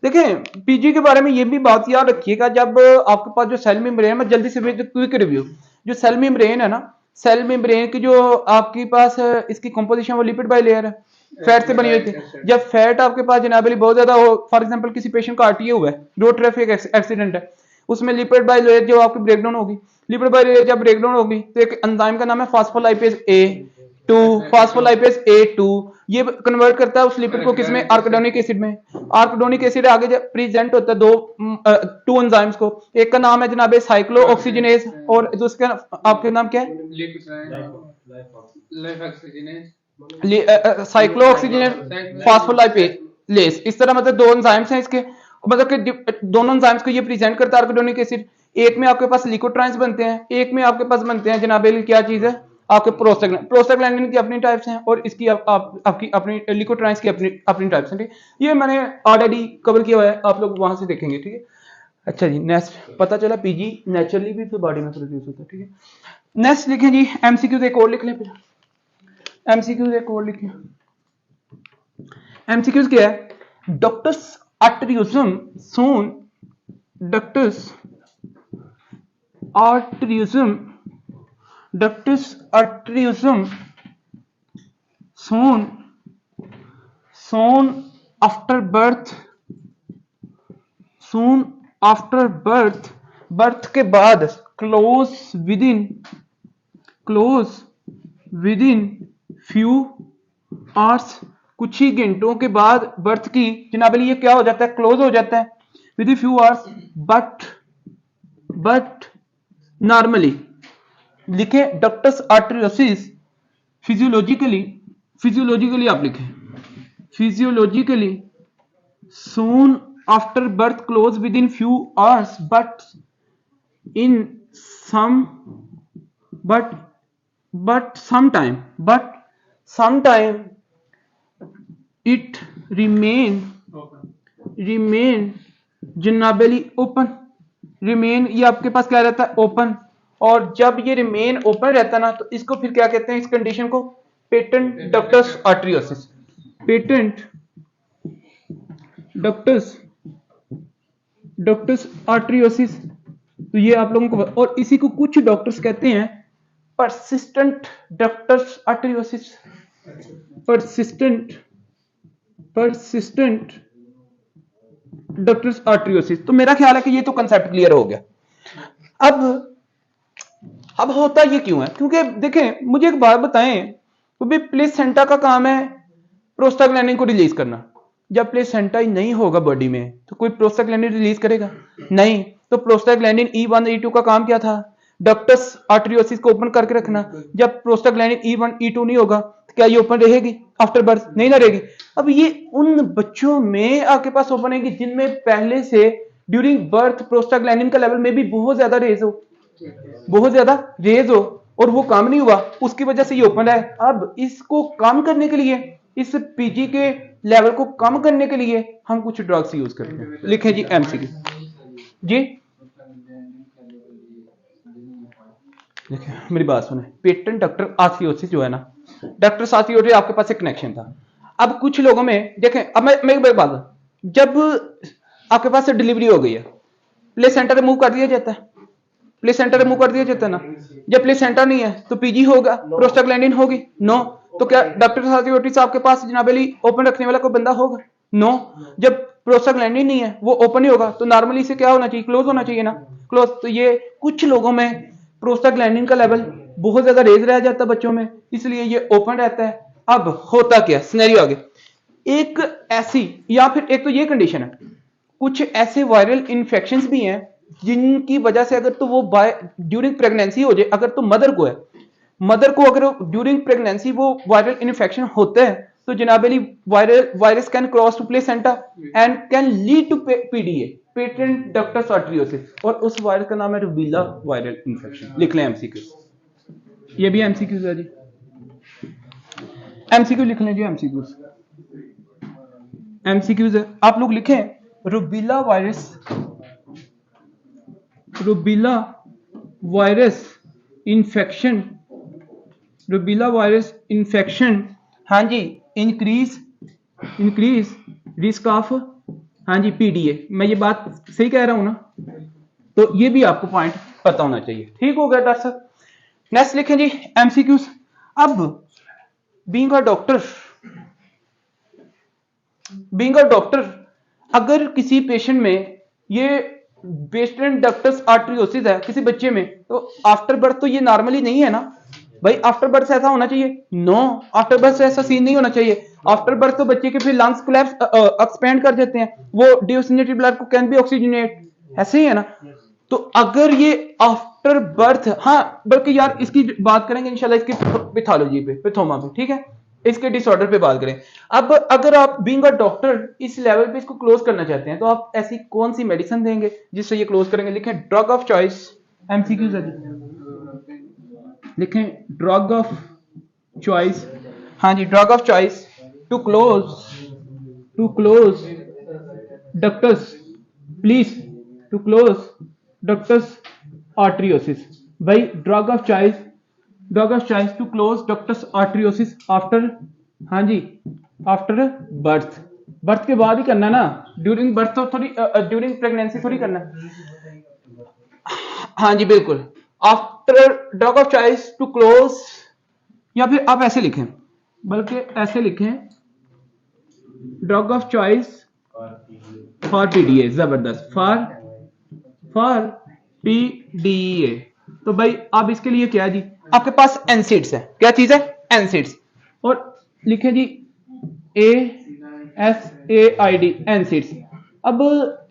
देखें पीजी के बारे में ये भी बात याद रखिएगा, जब आपके पास जो सेल मेम्ब्रेन, मैं जल्दी से क्विक रिव्यू, जो सेल मेम्ब्रेन है ना, सेल मेम्ब्रेन की जो आपके पास इसकी कंपोजिशन वो लिपिड बाय लेयर है, फैट से बनी हुई थी। जब फैट आपके पास जनाबली बहुत ज्यादा हो, फॉर एग्जांपल किसी पेशेंट का आरटीए हुआ है, रोड ट्रैफिक एक्सीडेंट है, उसमें लिपिड बाय लेयर जो आपकी ब्रेकडाउन होगी, लिपिड बाय लेयर जब ब्रेकडाउन होगी तो एक एंजाइम का नाम है फास्फोलाइपेज A2 ये कन्वर्ट करता है उस लिपिड को किसमें? आर्किडोनिक एसिड में। आर्किडोनिक एसिड आगे जब प्रेजेंट होता है टू एंजाइम्स को, एक का नाम है जनाब साइक्लोऑक्सीजिनेज और दूसरे आपके नाम क्या है? साइक्लोऑक्सीजिनेज फास्फोलाइपेज। इस तरह मतलब दो एंजाइम्स हैं इसके, मतलब कि दोनों एंजाइम्स को ये प्रेजेंट करता है आर्किडोनिक एसिड। एक में आपके पास लिकोट्राइंस बनते हैं, एक में आपके पास बनते हैं जनाब क्या चीज है? आपके प्रोस्टाग्लैंडिन की अपनी टाइप्स हैं और इसकी आपकी अपनी लिकोट्राइंस की अपनी टाइप्स हैं, ठीक। ये मैंने ऑलरेडी कवर किया हुआ है, आप लोग वहां से देखेंगे, ठीक है। अच्छा जी, नेक्स्ट पता चला पीजी नेचुरली भी फिर बॉडी में प्रोड्यूस होता है, ठीक है। नेक्स्ट लिखें जी एमसीक्यू एक और लिख लें, फिर एमसीक्यू एक और लिखें। एमसीक्यू क्या है? Ductus arteriosum soon, ductus arteriosum soon after birth के बाद close within few hours कुछ ही घंटों के बाद बर्थ की जनाब अली ये क्या हो जाता है, क्लोज हो जाता है with few hours, but normally लिखें डक्टस आर्टेरियोसिस फिजियोलॉजिकली आप लिखें physiologically soon after birth close within few hours but in some but sometime it remain generally open, remain ये आपके पास क्या रहता है, ओपन। और जब ये रिमेन ओपन रहता है ना तो इसको फिर क्या कहते हैं, इस कंडीशन को patent ductus arteriosus, patent ductus arteriosus. तो ये आप लोगों को, और इसी को कुछ डॉक्टर्स कहते हैं persistent ductus arteriosus, persistent ductus arteriosus. तो मेरा ख्याल है कि ये तो कंसेप्ट क्लियर हो गया। अब होता ये क्यों है, क्योंकि देखें मुझे एक बात बताएं, तो भी प्लेसेंटा का काम है प्रोस्टाग्लैंडिन को रिलीज करना। जब प्लेसेंटा ही नहीं होगा बॉडी में तो कोई प्रोस्टाग्लैंडिन रिलीज करेगा नहीं। तो प्रोस्टाग्लैंडिन E1 E2 का काम क्या था, डक्टस आर्टेरियोसिस को ओपन करके रखना। जब प्रोस्टाग्लैंडिन E1 E2 नहीं होगा तो क्या ये ओपन रहेगी आफ्टर बर्थ, नहीं ना रहेगी। अब ये उन बच्चों में आपके पास ओपन रहेगी जिनमें पहले से ड्यूरिंग बर्थ प्रोस्टाग्लैंडिन का लेवल में भी बहुत ज्यादा रेज हो और वो काम नहीं हुआ, उसकी वजह से ये ओपन है। अब इसको कम करने के लिए, इस पीजी के लेवल को कम करने के लिए हम कुछ ड्रग्स यूज करते हैं। लिखें जी एमसीक्यू जी, देखिए मेरी बात सुने, पेटेंट डक्टर आर्टेरियोसिस जो है ना, डक्टर आर्टेरियोसिस आपके पास एक कनेक्शन था। अब कुछ लोगों में देखें, अब मैं एक बात, जब आपके पास डिलीवरी हो गई है प्लेसेंटा रिमूव कर दिया जाता है, प्लेसेंटा रिमूव कर दिया जाता है ना। जब प्लेसेंटा नहीं है तो पीजी होगा, प्रोस्टाग्लैंडिन होगी नो। तो क्या डॉक्टर आर्टेरियोसिस आपके पास जनाब अली ओपन रखने वाला कोई बंदा होगा नो। जब प्रोस्टाग्लैंडिन नहीं है वो ओपन ही होगा, तो नॉर्मली इसे क्या होना चाहिए, क्लोज होना चाहिए ना, क्लोज। तो ये कुछ लोगों में प्रोस्टाग्लैंडिन का लेवल बहुत ज्यादा रेज रह जाता है बच्चों में, इसलिए ये ओपन रहता है। अब होता क्या, सिनेरियो आगे, एक ऐसी, या फिर एक तो ये कंडीशन है, कुछ ऐसे वायरल इन्फेक्शंस भी हैं जिनकी वजह से अगर तो वो ड्यूरिंग प्रेगनेंसी हो जाए, अगर तो मदर को अगर ड्यूरिंग प्रेगनेंसी वो वायरल इन्फेक्शन होता है तो जनाब Ali virus can cross to placenta and can lead to PDA, patent ductus arteriosus, और उस वायरस का नाम है रूबेला वायरल इन्फेक्शन। लिख लें एमसीक्यू, ये भी एमसीक्यू है जी, एमसीक्यू लिख लें जी, एमसीक्यूज है। आप लोग लिखें रूबेला वायरस इन्फेक्शन, हाँ जी, इंक्रीज रिस्क ऑफ, हाँ जी, पीडीए। मैं ये बात सही कह रहा हूं ना, तो ये भी आपको पॉइंट पता होना चाहिए। ठीक हो गया डॉक्टर साहब। नेक्स्ट लिखें जी एमसीक्यूज। अब बीइंग अ डॉक्टर, अगर किसी पेशेंट में ये पेटेंट डक्टस आर्टेरियोसिस है किसी बच्चे में, तो आफ्टर बर्थ तो ये नॉर्मली नहीं है ना भाई, आफ्टर बर्थ ऐसा होना चाहिए नो, आफ्टर बर्थ ऐसा सीन नहीं होना चाहिए। आफ्टर बर्थ तो बच्चे के फिर लंग्स कोलैप्स एक्सपेंड कर देते हैं, वो डिओक्सीजनेटेड ब्लड को कैन बी ऑक्सीजनेट, ऐसे ही है ना। तो अगर ये आफ्टर बर्थ, हाँ बल्कि यार इसकी बात करेंगे इंशाल्लाह इसकी पैथोलॉजी पे, पैथोमा पे, ठीक है, इसके डिसऑर्डर पे बात करें। अब अगर आप बीइंग अ डॉक्टर इस लेवल पे इसको क्लोज करना चाहते हैं तो आप ऐसी कौन सी मेडिसिन देंगे जिससे ये क्लोज करेंगे। लिखें ड्रग ऑफ चॉइस, एमसीक्यूज है, लिखें ड्रग ऑफ चॉइस, हाँ जी, drug of choice to close ductus, please to close ductus arteriosus. भाई drug of choice to close ductus arteriosus after, हाँ जी, आफ्टर बर्थ के बाद ही करना ना, ड्यूरिंग बर्थ तो थोड़ी, ड्यूरिंग प्रेगनेंसी थोड़ी करना, हाँ जी बिल्कुल। After drug of choice to close, या फिर आप ऐसे लिखें, बल्कि ऐसे लिखें drug of choice for PDA, जबरदस्त, फॉर पीडीए। तो भाई अब इसके लिए क्या है जी, आपके पास एनसिड्स है, क्या चीज है, एनसिड्स। और लिखें जी ASAID एनसीड्स। अब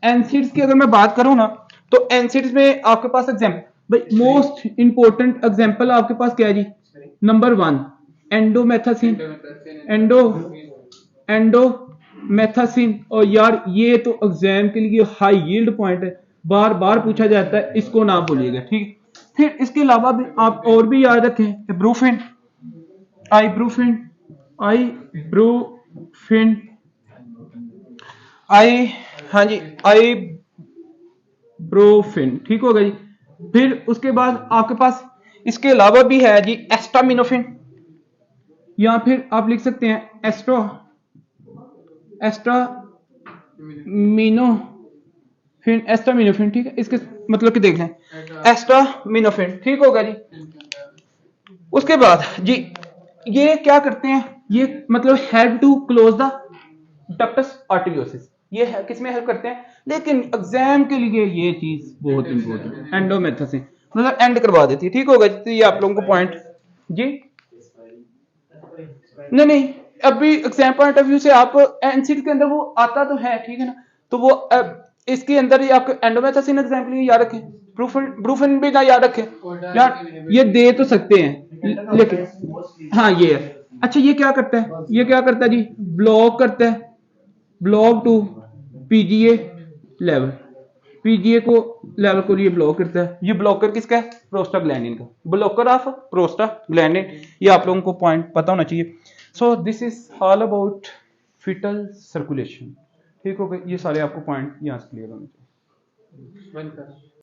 एनसीड्स की अगर मैं बात करूं ना तो एनसीड्स में आपके पास एग्जाम्पल भाई मोस्ट इंपॉर्टेंट एग्जाम्पल आपके पास क्या है जी? Number 1 indomethacin, indomethacin. और यार ये तो एग्जाम के लिए हाई यील्ड पॉइंट है, बार बार पूछा जाता है, इसको ना भूलिएगा, ठीक। फिर इसके अलावा भी आप और भी याद रखें, इब्रूफिन, आइब्रूफिन, आइब्रूफिन, हाँ जी आइब्रोफिन, ठीक होगा जी। फिर उसके बाद आपके पास इसके अलावा भी है जी एस्टामिनोफिन, या फिर आप लिख सकते हैं एस्टामिनोफिन, ठीक है। इसके मतलब कि देख लें एस्टामिनोफिन, ठीक होगा जी। उसके बाद जी ये क्या करते हैं, ये मतलब help to close the ductus arteriosus, ये है किसमें हेल्प करते हैं, लेकिन एग्जाम के लिए ये चीज बहुत इंपॉर्टेंट है, एंडोमेथासिन मतलब एंड करवा देती है, ठीक होगा जी। तो ये आप लोगों को पॉइंट जी नहीं अभी एग्जाम पॉइंट ऑफ व्यू से आप एनसीटी के अंदर वो आता तो है, ठीक है ना। तो वो इसके अंदर ही आपको एंडोमेथासिन एग्जाम के लिए याद रखें, ब्रूफिन भी ना याद रखें यार, ये दे तो सकते हैं लेकिन हाँ ये है। अच्छा ये क्या करता है, ये क्या करता है जी, ब्लॉक करता है, block to PGA level, PGA को लेवल को ये ब्लॉक करता है। ये ब्लॉकर किसका है, प्रोस्टाग्लैंडिन का, ब्लॉकर ऑफ प्रोस्टाग्लैंडिन, ये आप लोगों को पॉइंट पता होना चाहिए। So this is all about foetal circulation, ठीक हो गए, ये सारे आपको पॉइंट यहाँ से क्लियर होने चाहिए।